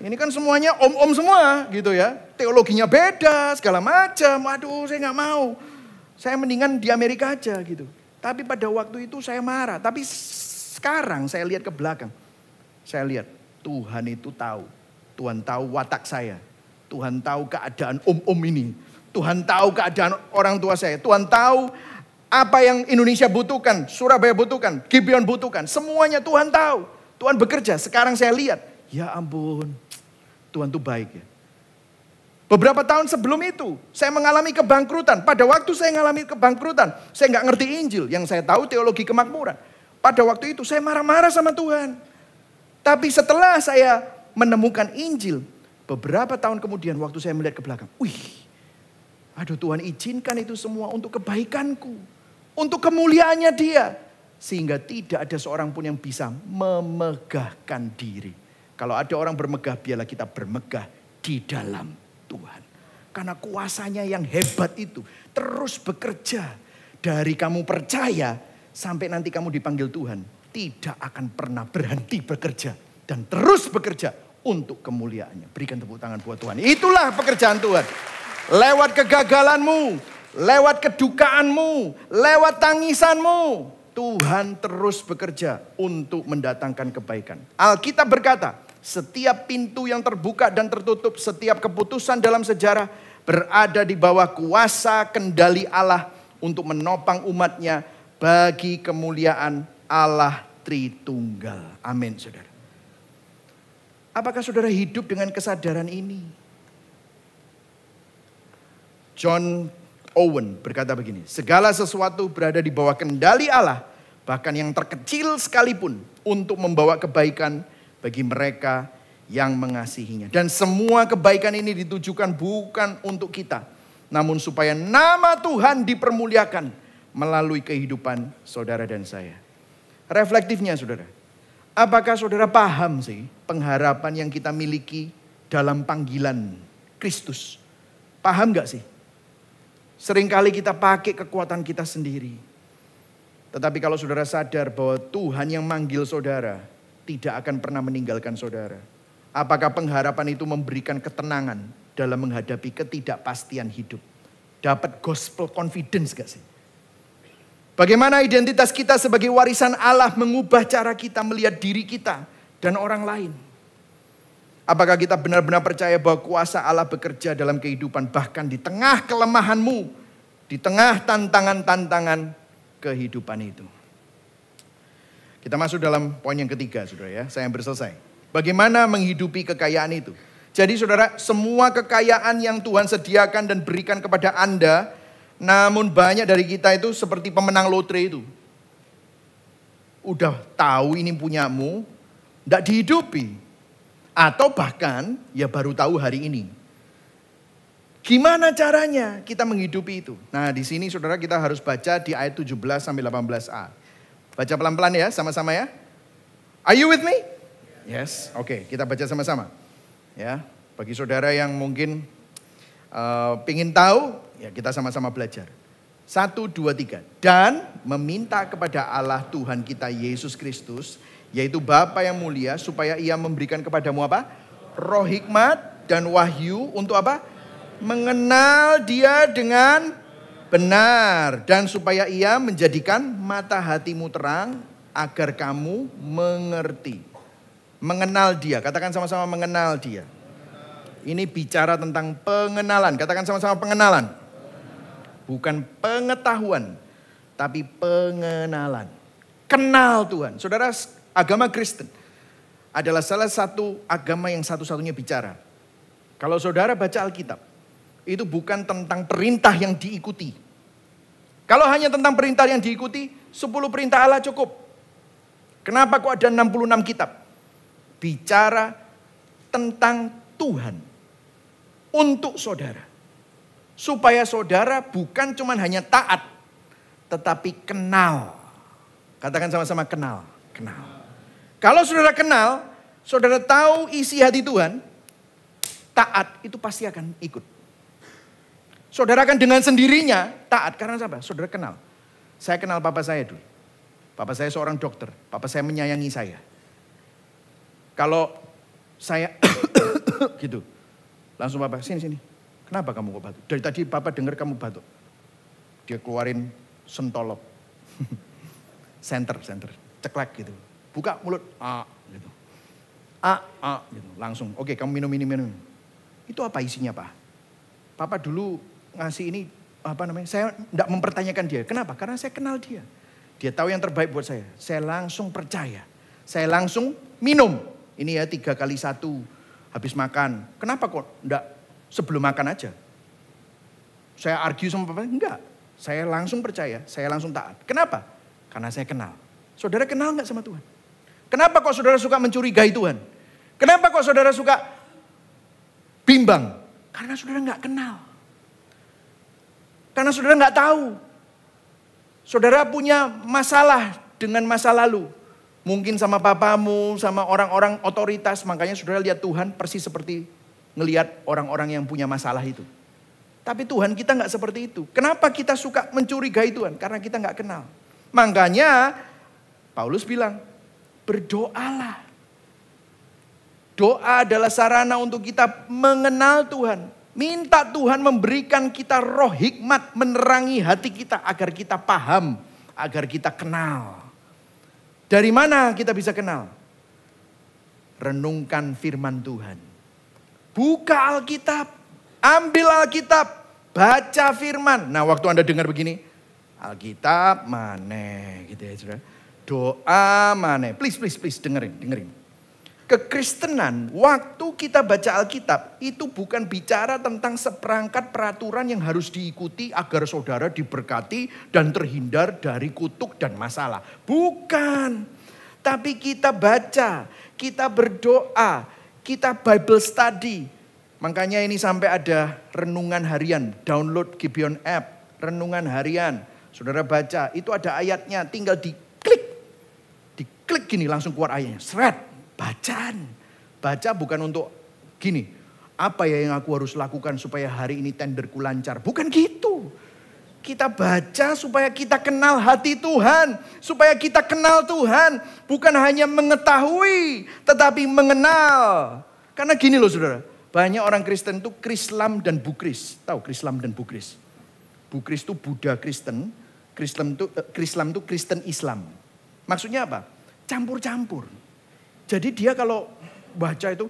Ini kan semuanya om semua gitu ya. Teologinya beda, segala macam. Waduh, saya nggak mau. Saya mendingan di Amerika aja gitu. Tapi pada waktu itu saya marah. Tapi sekarang saya lihat ke belakang. Saya lihat Tuhan itu tahu. Tuhan tahu watak saya. Tuhan tahu keadaan om ini. Tuhan tahu keadaan orang tua saya. Tuhan tahu apa yang Indonesia butuhkan, Surabaya butuhkan, Gibeon butuhkan. Semuanya Tuhan tahu. Tuhan bekerja. Sekarang saya lihat, ya ampun, Tuhan itu baik ya. Beberapa tahun sebelum itu, saya mengalami kebangkrutan. Pada waktu saya mengalami kebangkrutan, saya nggak ngerti Injil. Yang saya tahu teologi kemakmuran. Pada waktu itu saya marah-marah sama Tuhan. Tapi setelah saya menemukan Injil, beberapa tahun kemudian waktu saya melihat ke belakang. Aduh, Tuhan izinkan itu semua untuk kebaikanku. Untuk kemuliaannya Dia. Sehingga tidak ada seorang pun yang bisa memegahkan diri. Kalau ada orang bermegah, biarlah kita bermegah di dalam Tuhan. Karena kuasanya yang hebat itu terus bekerja. Dari kamu percaya sampai nanti kamu dipanggil Tuhan. Tidak akan pernah berhenti bekerja. Dan terus bekerja untuk kemuliaannya. Berikan tepuk tangan buat Tuhan. Itulah pekerjaan Tuhan. Lewat kegagalanmu, lewat kedukaanmu, lewat tangisanmu. Tuhan terus bekerja untuk mendatangkan kebaikan. Alkitab berkata, setiap pintu yang terbuka dan tertutup, setiap keputusan dalam sejarah berada di bawah kuasa kendali Allah untuk menopang umatnya bagi kemuliaan Allah Tritunggal. Amin, saudara. Apakah saudara hidup dengan kesadaran ini? John Owen berkata begini, segala sesuatu berada di bawah kendali Allah, bahkan yang terkecil sekalipun, untuk membawa kebaikan bagi mereka yang mengasihinya. Dan semua kebaikan ini ditujukan bukan untuk kita, namun supaya nama Tuhan dipermuliakan melalui kehidupan saudara dan saya. Reflektifnya saudara, apakah saudara paham sih pengharapan yang kita miliki dalam panggilan Kristus? Paham gak sih? Seringkali kita pakai kekuatan kita sendiri. Tetapi kalau saudara sadar bahwa Tuhan yang manggil saudara tidak akan pernah meninggalkan saudara. Apakah pengharapan itu memberikan ketenangan dalam menghadapi ketidakpastian hidup? Dapat gospel confidence gak sih? Bagaimana identitas kita sebagai warisan Allah mengubah cara kita melihat diri kita dan orang lain? Apakah kita benar-benar percaya bahwa kuasa Allah bekerja dalam kehidupan bahkan di tengah kelemahanmu, di tengah tantangan-tantangan kehidupan itu? Kita masuk dalam poin yang ketiga, saudara ya. Saya hampir selesai. Bagaimana menghidupi kekayaan itu? Jadi saudara, semua kekayaan yang Tuhan sediakan dan berikan kepada Anda, namun banyak dari kita itu seperti pemenang lotre itu. Udah tahu ini punyamu, tidak dihidupi. Atau bahkan ya baru tahu hari ini. Gimana caranya kita menghidupi itu? Nah di sini saudara kita harus baca di ayat 17 sampai 18a. Baca pelan-pelan ya, sama-sama ya. Are you with me? Yes, oke, kita baca sama-sama. Ya, bagi saudara yang mungkin pingin tahu, ya kita sama-sama belajar. 1, 2, 3. Dan meminta kepada Allah Tuhan kita Yesus Kristus, yaitu Bapa yang mulia, supaya Ia memberikan kepadamu apa? Roh hikmat dan wahyu untuk apa? Mengenal Dia dengan Benar, dan supaya ia menjadikan mata hatimu terang agar kamu mengerti. Mengenal dia, katakan sama-sama mengenal dia. Ini bicara tentang pengenalan, katakan sama-sama pengenalan. Bukan pengetahuan, tapi pengenalan. Kenal Tuhan. Saudara, agama Kristen adalah salah satu agama yang satu-satunya bicara. Kalau saudara baca Alkitab, itu bukan tentang perintah yang diikuti. Kalau hanya tentang perintah yang diikuti, 10 perintah Allah cukup. Kenapa kok ada 66 kitab? Bicara tentang Tuhan untuk saudara. Supaya saudara bukan cuma hanya taat, tetapi kenal. Katakan sama-sama kenal. Kenal. Kalau saudara kenal, saudara tahu isi hati Tuhan, taat itu pasti akan ikut. Saudara akan dengan sendirinya taat. Karena apa? Saudara kenal. Saya kenal papa saya dulu. Papa saya seorang dokter. Papa saya menyayangi saya. Kalau saya gitu. Langsung papa, sini. Kenapa kamu kok batuk? Dari tadi papa dengar kamu batuk. Dia keluarin sentolop. Center. Ceklek gitu. Buka mulut. Gitu. Gitu. Langsung. Oke, kamu minum. Itu apa isinya, Pak? Papa dulu ngasih ini, saya tidak mempertanyakan dia. Kenapa? Karena saya kenal dia. Dia tahu yang terbaik buat saya. Saya langsung percaya. Saya langsung minum. Ini ya 3 kali 1 habis makan. Kenapa kok enggak sebelum makan aja? Saya argue sama papa? Enggak. Saya langsung percaya, saya langsung taat. Kenapa? Karena saya kenal. Saudara kenal enggak sama Tuhan? Kenapa kok saudara suka mencurigai Tuhan? Kenapa kok saudara suka bimbang? Karena saudara enggak kenal. Karena saudara enggak tahu. Saudara punya masalah dengan masa lalu. Mungkin sama papamu, sama orang-orang otoritas. Makanya saudara lihat Tuhan persis seperti ngelihat orang-orang yang punya masalah itu. Tapi Tuhan kita nggak seperti itu. Kenapa kita suka mencurigai Tuhan? Karena kita nggak kenal. Makanya Paulus bilang, berdoalah. Doa adalah sarana untuk kita mengenal Tuhan. Minta Tuhan memberikan kita roh hikmat, menerangi hati kita agar kita paham, agar kita kenal. Dari mana kita bisa kenal? Renungkan firman Tuhan. Buka Alkitab, ambil Alkitab, baca firman. Nah, waktu Anda dengar begini, Alkitab mana gitu ya, Saudara. Doa mana? Please dengerin. Kekristenan, waktu kita baca Alkitab, itu bukan bicara tentang seperangkat peraturan yang harus diikuti agar saudara diberkati dan terhindar dari kutuk dan masalah. Bukan. Tapi kita baca, kita berdoa, kita Bible study. Makanya ini sampai ada renungan harian. Download Gibeon app, renungan harian. Saudara baca, itu ada ayatnya, tinggal diklik. Diklik gini langsung keluar ayatnya. Seret. Bacaan. Baca bukan untuk gini. Apa ya yang aku harus lakukan supaya hari ini tenderku lancar. Bukan gitu. Kita baca supaya kita kenal hati Tuhan. Supaya kita kenal Tuhan. Bukan hanya mengetahui. Tetapi mengenal. Karena gini loh saudara. Banyak orang Kristen itu Krislam dan Bukris. Tahu Krislam dan Bukris? Bukris itu Buddha Kristen. Krislam itu Kristen Islam. Maksudnya apa? Campur-campur. Jadi dia kalau baca itu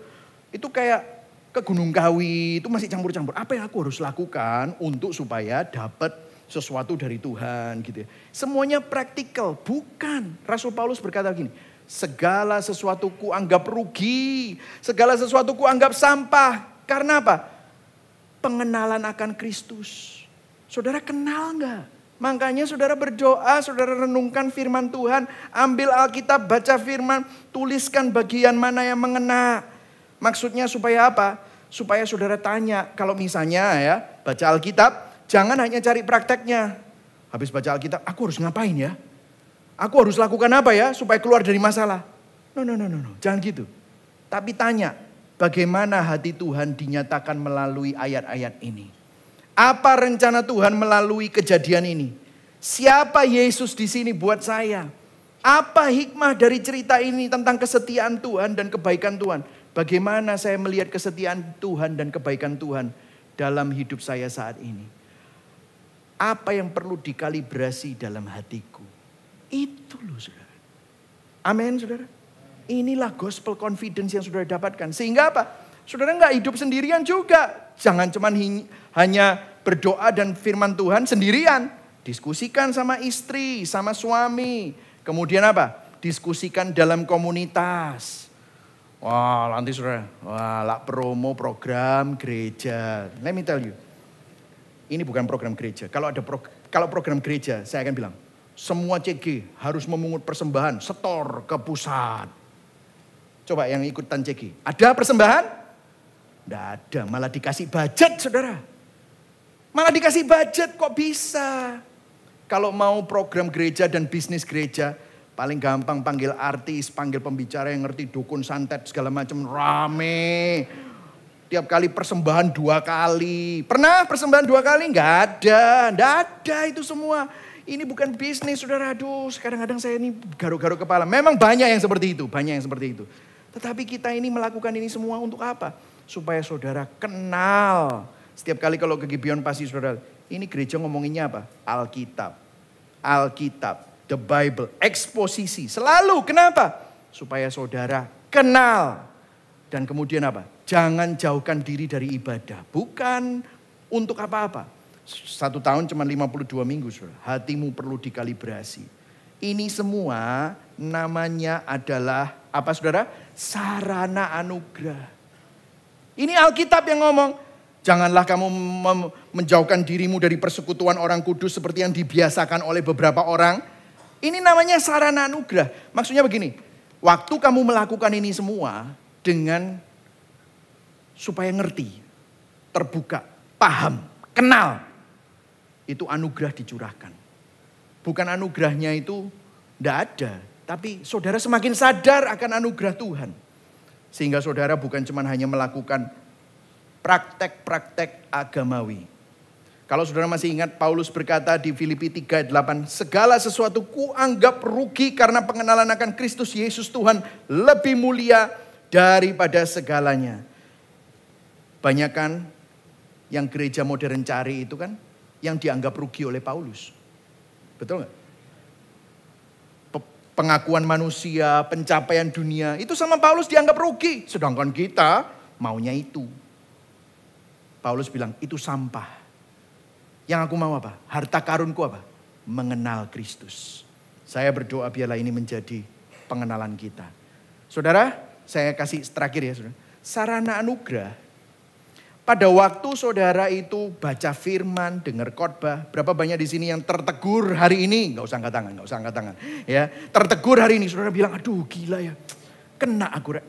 kayak ke Gunung Kawi itu masih campur-campur. Apa yang aku harus lakukan untuk supaya dapat sesuatu dari Tuhan gitu ya. Semuanya praktikal, bukan. Rasul Paulus berkata gini, segala sesuatu ku anggap rugi, segala sesuatu ku anggap sampah. Karena apa? Pengenalan akan Kristus. Saudara kenal enggak? Makanya saudara berdoa, saudara renungkan firman Tuhan. Ambil Alkitab, baca firman, tuliskan bagian mana yang mengena. Maksudnya supaya apa? Supaya saudara tanya, kalau misalnya ya baca Alkitab, jangan hanya cari prakteknya. Habis baca Alkitab, aku harus ngapain ya? Aku harus lakukan apa ya supaya keluar dari masalah? No, jangan gitu. Tapi tanya, bagaimana hati Tuhan dinyatakan melalui ayat-ayat ini? Apa rencana Tuhan melalui kejadian ini? Siapa Yesus di sini buat saya? Apa hikmah dari cerita ini tentang kesetiaan Tuhan dan kebaikan Tuhan? Bagaimana saya melihat kesetiaan Tuhan dan kebaikan Tuhan dalam hidup saya saat ini? Apa yang perlu dikalibrasi dalam hatiku. Itu loh saudara. Amin saudara. Inilah gospel confidence yang saudara dapatkan. Sehingga apa? Saudara nggak hidup sendirian juga. Jangan cuma hanya berdoa dan firman Tuhan sendirian. Diskusikan sama istri, sama suami. Kemudian apa? Diskusikan dalam komunitas. Wah nanti saudara, wah promo program gereja. Let me tell you. Ini bukan program gereja. Kalau program gereja saya akan bilang. Semua CG harus memungut persembahan. Setor ke pusat. Coba yang ikutan CG. Ada persembahan? Tidak ada. Malah dikasih budget saudara. Malah dikasih budget kok bisa. Kalau mau program gereja dan bisnis gereja. Paling gampang panggil artis, panggil pembicara yang ngerti dukun santet segala macam. Rame. Tiap kali persembahan 2 kali. Pernah persembahan 2 kali? Nggak ada. Nggak ada itu semua. Ini bukan bisnis saudara. Aduh kadang-kadang saya ini garuk-garuk kepala. Memang banyak yang seperti itu. Banyak yang seperti itu. Tetapi kita ini melakukan ini semua untuk apa? Supaya saudara kenal. Setiap kali kalau ke Gibeon pasti saudara. Ini gereja ngomonginnya apa? Alkitab. Alkitab. The Bible. Eksposisi. Selalu. Kenapa? Supaya saudara kenal. Dan kemudian apa? Jangan jauhkan diri dari ibadah. Bukan untuk apa-apa. 1 tahun cuma 52 minggu saudara. Hatimu perlu dikalibrasi. Ini semua namanya adalah apa saudara? Sarana anugerah. Ini Alkitab yang ngomong. Janganlah kamu menjauhkan dirimu dari persekutuan orang kudus seperti yang dibiasakan oleh beberapa orang. Ini namanya sarana anugerah. Maksudnya begini. Waktu kamu melakukan ini semua dengan supaya ngerti, terbuka, paham, kenal. Itu anugerah dicurahkan. Bukan anugerahnya itu tidak ada. Tapi saudara semakin sadar akan anugerah Tuhan. Sehingga saudara bukan cuma hanya melakukan praktek-praktek agamawi. Kalau saudara masih ingat Paulus berkata di Filipi 3:8. Segala sesuatu kuanggap rugi karena pengenalan akan Kristus Yesus Tuhan lebih mulia daripada segalanya. Banyak kan yang gereja modern cari itu kan. Yang dianggap rugi oleh Paulus. Betul gak? Pengakuan manusia, pencapaian dunia. Itu sama Paulus dianggap rugi. Sedangkan kita maunya itu. Paulus bilang itu sampah. Yang aku mau apa? Harta karunku apa? Mengenal Kristus. Saya berdoa biarlah ini menjadi pengenalan kita. Saudara, saya kasih terakhir ya saudara. Sarana anugerah. Pada waktu saudara itu baca firman, dengar khotbah, berapa banyak di sini yang tertegur hari ini? Gak usah angkat tangan, gak usah angkat tangan. Ya, tertegur hari ini, saudara bilang, aduh gila ya, kena aku.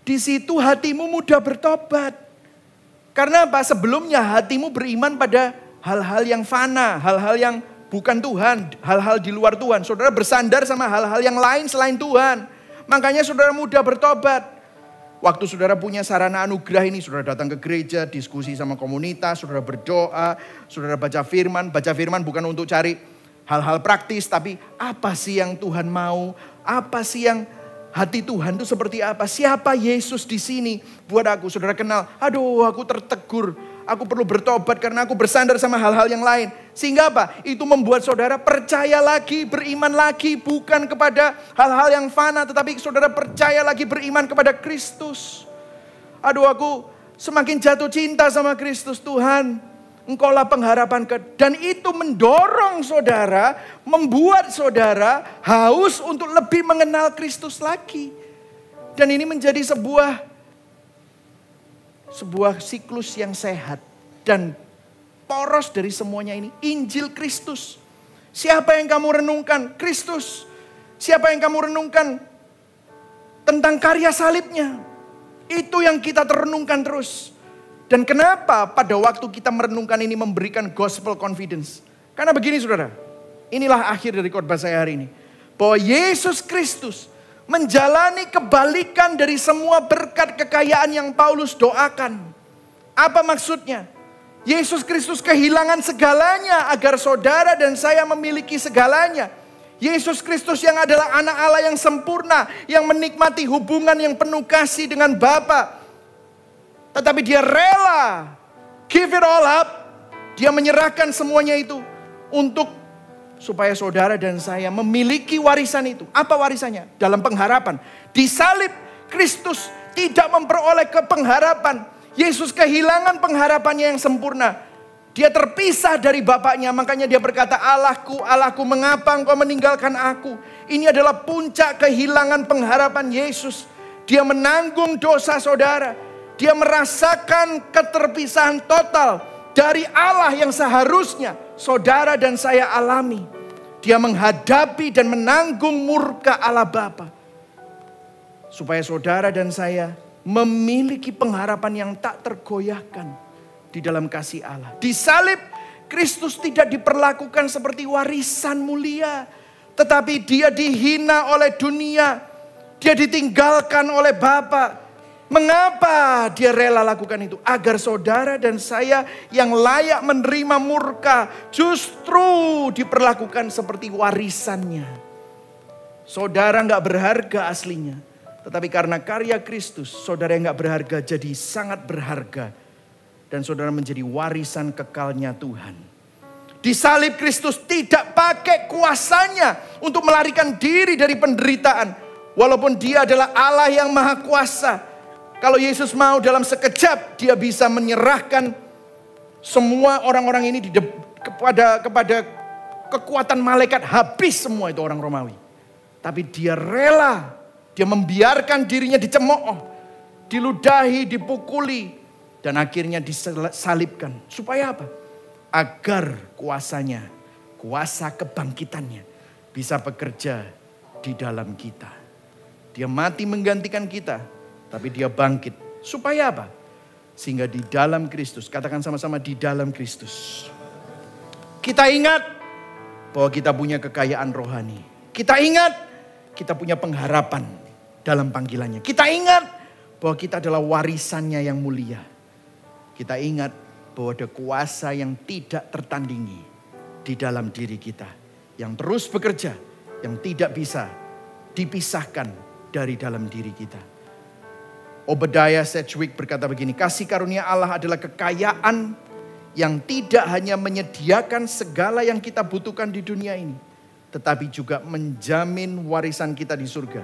Di situ hatimu mudah bertobat. Karena apa? Sebelumnya hatimu beriman pada hal-hal yang fana, hal-hal yang bukan Tuhan, hal-hal di luar Tuhan. Saudara bersandar sama hal-hal yang lain selain Tuhan. Makanya saudara mudah bertobat. Waktu saudara punya sarana anugerah ini, saudara datang ke gereja, diskusi sama komunitas, saudara berdoa, saudara baca firman. Baca firman bukan untuk cari hal-hal praktis, tapi apa sih yang Tuhan mau? Apa sih yang hati Tuhan itu seperti apa? Siapa Yesus di sini buat aku? Saudara kenal, aduh aku tertegur. Aku perlu bertobat karena aku bersandar sama hal-hal yang lain. Sehingga apa? Itu membuat saudara percaya lagi, beriman lagi. Bukan kepada hal-hal yang fana. Tetapi saudara percaya lagi, beriman kepada Kristus. Aduh aku semakin jatuh cinta sama Kristus. Tuhan, Engkaulah pengharapan. Dan itu mendorong saudara, membuat saudara haus untuk lebih mengenal Kristus lagi. Dan ini menjadi sebuah siklus yang sehat dan poros dari semuanya ini. Injil Kristus. Siapa yang kamu renungkan? Kristus. Siapa yang kamu renungkan? Tentang karya salibnya. Itu yang kita renungkan terus. Dan kenapa pada waktu kita merenungkan ini memberikan gospel confidence? Karena begini saudara. Inilah akhir dari khotbah saya hari ini. Bahwa Yesus Kristus menjalani kebalikan dari semua berkat kekayaan yang Paulus doakan. Apa maksudnya? Yesus Kristus kehilangan segalanya agar saudara dan saya memiliki segalanya. Yesus Kristus yang adalah anak Allah yang sempurna, yang menikmati hubungan yang penuh kasih dengan Bapa. Tetapi dia rela give it all up. Dia menyerahkan semuanya itu untuk supaya saudara dan saya memiliki warisan itu. Apa warisannya? Dalam pengharapan. Di salib Kristus tidak memperoleh pengharapan. Yesus kehilangan pengharapannya yang sempurna. Dia terpisah dari Bapaknya, makanya dia berkata, Allahku, Allahku, mengapa engkau meninggalkan aku? Ini adalah puncak kehilangan pengharapan Yesus. Dia menanggung dosa saudara. Dia merasakan keterpisahan total dari Allah yang seharusnya saudara dan saya alami. Dia menghadapi dan menanggung murka Allah Bapa. Supaya saudara dan saya memiliki pengharapan yang tak tergoyahkan di dalam kasih Allah. Di salib, Kristus tidak diperlakukan seperti warisan mulia. Tetapi dia dihina oleh dunia. Dia ditinggalkan oleh Bapa. Mengapa dia rela lakukan itu? Agar saudara dan saya yang layak menerima murka justru diperlakukan seperti warisannya. Saudara gak berharga aslinya. Tetapi karena karya Kristus, saudara yang gak berharga jadi sangat berharga. Dan saudara menjadi warisan kekalnya Tuhan. Di salib Kristus tidak pakai kuasanya untuk melarikan diri dari penderitaan. Walaupun dia adalah Allah yang maha kuasa. Kalau Yesus mau dalam sekejap dia bisa menyerahkan semua orang-orang ini kepada kekuatan malaikat. Habis semua itu orang Romawi. Tapi dia rela. Dia membiarkan dirinya dicemooh. Diludahi, dipukuli. Dan akhirnya disalibkan. Supaya apa? Agar kuasanya, kuasa kebangkitannya bisa bekerja di dalam kita. Dia mati menggantikan kita. Tapi dia bangkit. Supaya apa? Sehingga di dalam Kristus. Katakan sama-sama, di dalam Kristus. Kita ingat bahwa kita punya kekayaan rohani. Kita ingat kita punya pengharapan dalam panggilannya. Kita ingat bahwa kita adalah warisannya yang mulia. Kita ingat bahwa ada kuasa yang tidak tertandingi di dalam diri kita. Yang terus bekerja, yang tidak bisa dipisahkan dari dalam diri kita. Obadiah Sedgwick berkata begini, kasih karunia Allah adalah kekayaan yang tidak hanya menyediakan segala yang kita butuhkan di dunia ini. Tetapi juga menjamin warisan kita di surga.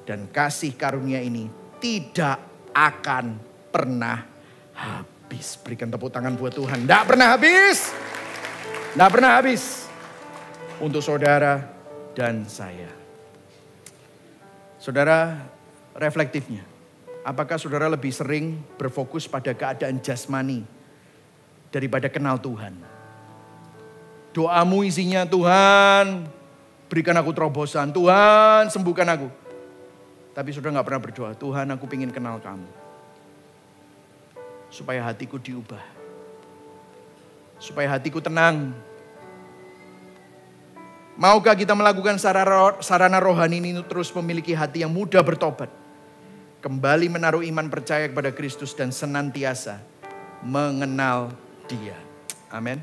Dan kasih karunia ini tidak akan pernah habis. Berikan tepuk tangan buat Tuhan. Tidak pernah habis. Tidak pernah habis. Untuk saudara dan saya. Saudara, reflektifnya. Apakah saudara lebih sering berfokus pada keadaan jasmani daripada kenal Tuhan? Doamu isinya, Tuhan berikan aku terobosan. Tuhan sembuhkan aku. Tapi saudara gak pernah berdoa, Tuhan aku ingin kenal kamu. Supaya hatiku diubah. Supaya hatiku tenang. Maukah kita melakukan sarana rohani ini terus memiliki hati yang mudah bertobat. Kembali menaruh iman percaya kepada Kristus dan senantiasa mengenal Dia. Amin.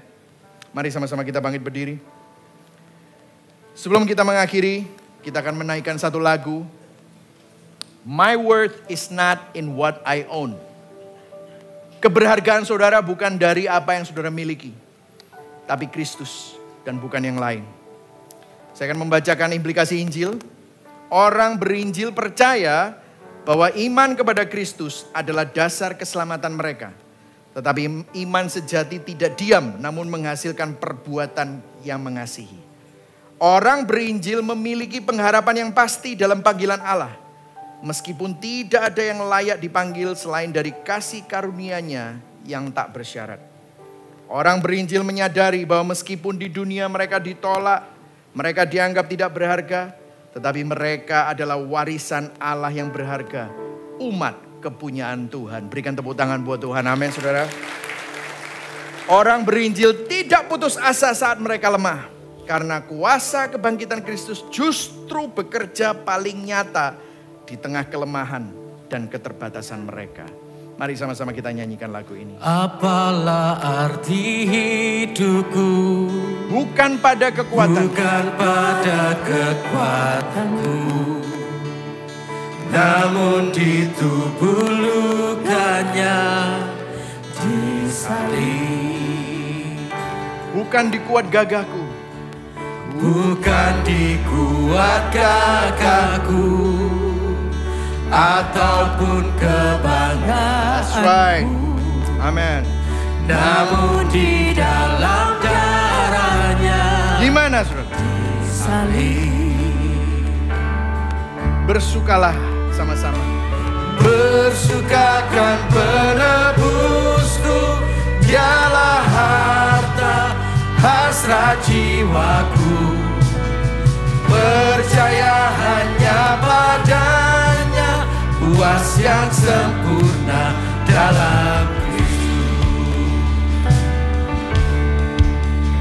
Mari sama-sama kita bangkit berdiri. Sebelum kita mengakhiri, kita akan menaikkan satu lagu. My worth is not in what I own. Keberhargaan saudara bukan dari apa yang saudara miliki. Tapi Kristus dan bukan yang lain. Saya akan membacakan implikasi Injil. Orang berinjil percaya bahwa iman kepada Kristus adalah dasar keselamatan mereka. Tetapi iman sejati tidak diam namun menghasilkan perbuatan yang mengasihi. Orang berinjil memiliki pengharapan yang pasti dalam panggilan Allah. Meskipun tidak ada yang layak dipanggil selain dari kasih karunia-Nya yang tak bersyarat. Orang berinjil menyadari bahwa meskipun di dunia mereka ditolak, mereka dianggap tidak berharga, tetapi mereka adalah warisan Allah yang berharga, umat kepunyaan Tuhan. Berikan tepuk tangan buat Tuhan, amin saudara. Orang berinjil tidak putus asa saat mereka lemah, karena kuasa kebangkitan Kristus justru bekerja paling nyata di tengah kelemahan dan keterbatasan mereka. Mari sama-sama kita nyanyikan lagu ini. Apalah arti hidupku, bukan pada kekuatan, bukan pada kekuatanku, namun di tubuh lukanya, di salib bukan di kuat gagahku. Bukan di kuat gagahku ataupun kebanggaan, That's right. Amen. namun di dalam darahnya Gimana saudara? Bersukalah sama-sama. bersukakan penebusku, dialah harta hasrat jiwaku. Percaya hanya padanya, puas yang sempurna dalam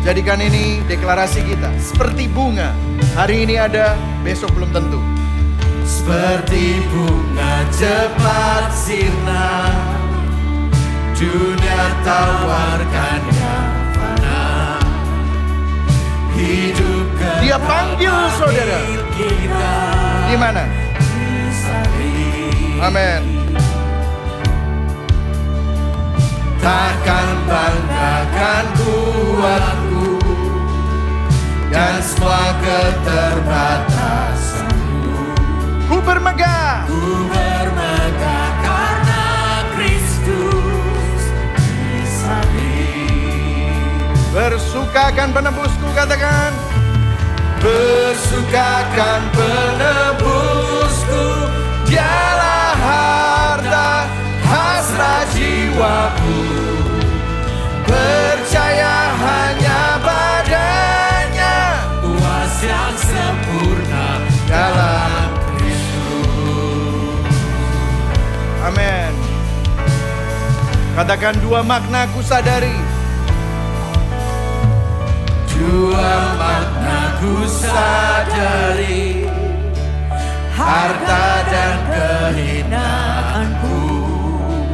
Jadikan ini deklarasi kita. Seperti bunga, hari ini ada, besok belum tentu. seperti bunga cepat sirna, dunia tawarkannya fana. Hidup Dia panggil saudara. kita Di mana? Amin. takkan banggakan kuatku dan semua keterbatasanku. Ku bermegah. Ku bermegah karena Kristus disalib. Bersukakan penebusku, katakan. Bersukakan penebusku, dialah harta hasrat jiwaku. Percaya hanya padanya, puas yang sempurna dalam Kristus. Amin. Katakan, dua makna ku sadari. Dua makna ku sadari, harta dan kehinaanku.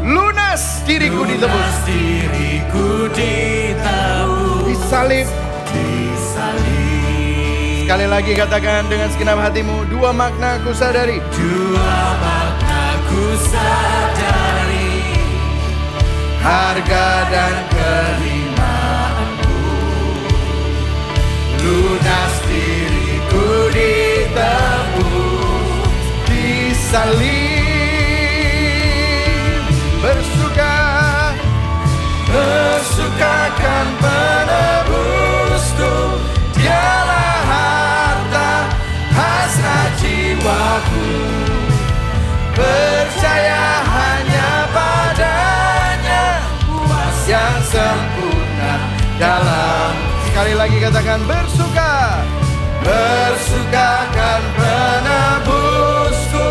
Lunas diriku ditebus. Lunas diriku ditebus. Disalib. Disalib. Sekali lagi katakan dengan segenap hatimu, dua makna ku sadari. Dua makna ku sadari, harga dan kehinaanku. Lunas diriku ditebus. Disalib. Bersukakan penebusku, dialah harta hasrat jiwaku. Percaya hanya padanya, puas yang sempurna dalam. Sekali lagi katakan, Bersukakan penebusku,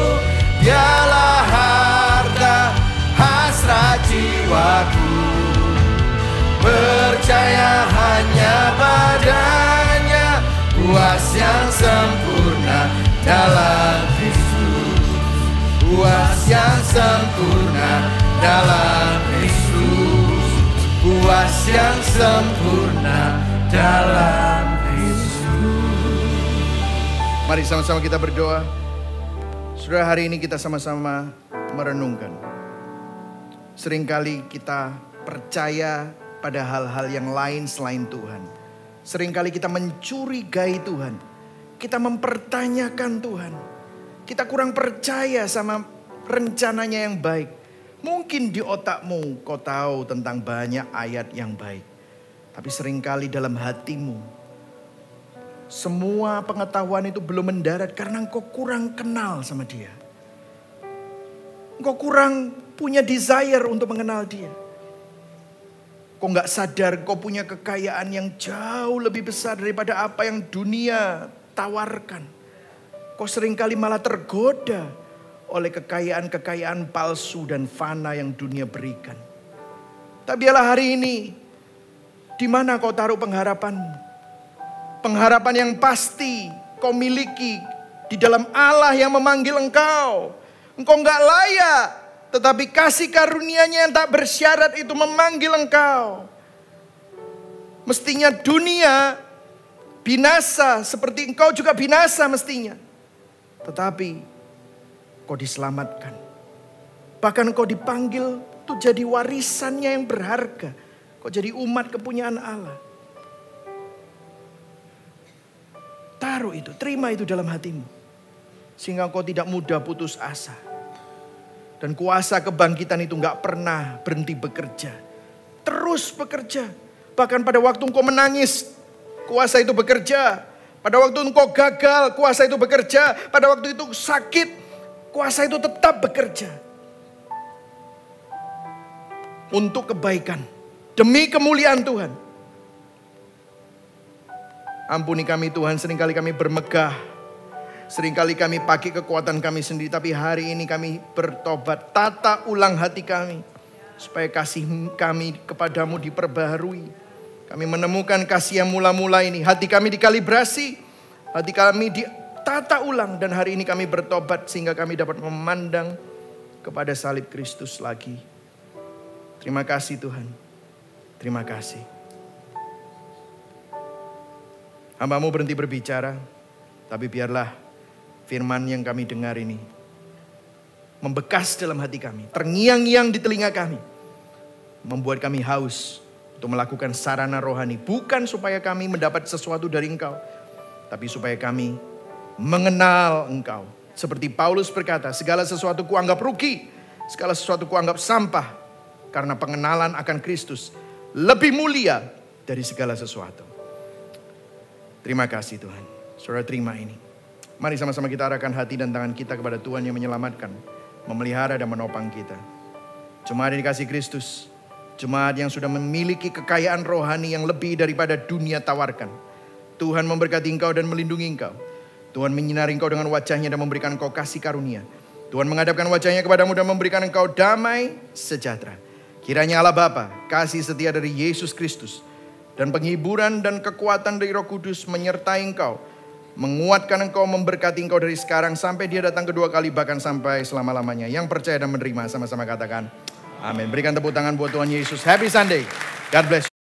dialah harta hasrat jiwaku. Percaya hanya padanya, puas yang sempurna dalam Kristus. Puas yang sempurna dalam Kristus. Puas yang sempurna dalam Kristus. mari sama-sama kita berdoa. Saudara, hari ini kita sama-sama merenungkan. Seringkali kita percaya pada hal-hal yang lain selain Tuhan. Seringkali kita mencurigai Tuhan. Kita mempertanyakan Tuhan. Kita kurang percaya sama rencananya yang baik. Mungkin di otakmu kau tahu tentang banyak ayat yang baik. Tapi seringkali dalam hatimu, semua pengetahuan itu belum mendarat karena engkau kurang kenal sama dia. Engkau kurang punya desire untuk mengenal dia. Kau gak sadar kau punya kekayaan yang jauh lebih besar daripada apa yang dunia tawarkan. Kau seringkali malah tergoda oleh kekayaan-kekayaan palsu dan fana yang dunia berikan. Tapi biarlah hari ini, di mana kau taruh pengharapanmu? Pengharapan yang pasti kau miliki di dalam Allah yang memanggil engkau. Engkau gak layak, tetapi kasih karunia-Nya yang tak bersyarat itu memanggil engkau. Mestinya dunia binasa seperti engkau juga binasa mestinya. Tetapi kau diselamatkan. Bahkan kau dipanggil untuk jadi warisannya yang berharga. Kau jadi umat kepunyaan Allah. Taruh itu, terima itu dalam hatimu. Sehingga engkau tidak mudah putus asa. Dan kuasa kebangkitan itu gak pernah berhenti bekerja. Terus bekerja. Bahkan pada waktu engkau menangis, kuasa itu bekerja. Pada waktu engkau gagal, kuasa itu bekerja. Pada waktu itu sakit, kuasa itu tetap bekerja. Untuk kebaikan. Demi kemuliaan Tuhan. Ampuni kami Tuhan, seringkali kami bermegah. Seringkali kami pakai kekuatan kami sendiri. Tapi hari ini kami bertobat. Tata ulang hati kami. Supaya kasih kami kepadamu diperbaharui. Kami menemukan kasih yang mula-mula ini. Hati kami dikalibrasi. Hati kami ditata ulang. Dan hari ini kami bertobat. Sehingga kami dapat memandang kepada salib Kristus lagi. Terima kasih Tuhan. Terima kasih. Hamba-Mu berhenti berbicara. Tapi biarlah firman yang kami dengar ini membekas dalam hati kami. Terngiang-ngiang di telinga kami. Membuat kami haus untuk melakukan sarana rohani. Bukan supaya kami mendapat sesuatu dari Engkau. Tapi supaya kami mengenal Engkau. Seperti Paulus berkata, segala sesuatu kuanggap rugi. Segala sesuatu kuanggap sampah. Karena pengenalan akan Kristus lebih mulia dari segala sesuatu. Terima kasih Tuhan. Saudara terima ini. Mari sama-sama kita arahkan hati dan tangan kita kepada Tuhan yang menyelamatkan, memelihara dan menopang kita. Jemaat yang dikasihi Kristus. Jemaat yang sudah memiliki kekayaan rohani yang lebih daripada dunia tawarkan. Tuhan memberkati engkau dan melindungi engkau. Tuhan menyinari engkau dengan wajahnya dan memberikan engkau kasih karunia. Tuhan menghadapkan wajahnya kepadamu dan memberikan engkau damai sejahtera. Kiranya Allah Bapa, kasih setia dari Yesus Kristus, dan penghiburan dan kekuatan dari Roh Kudus menyertai engkau, menguatkan engkau, memberkati engkau dari sekarang sampai Dia datang kedua kali, bahkan sampai selama-lamanya. Yang percaya dan menerima sama-sama katakan amin. Berikan tepuk tangan buat Tuhan Yesus. Happy Sunday. God bless you.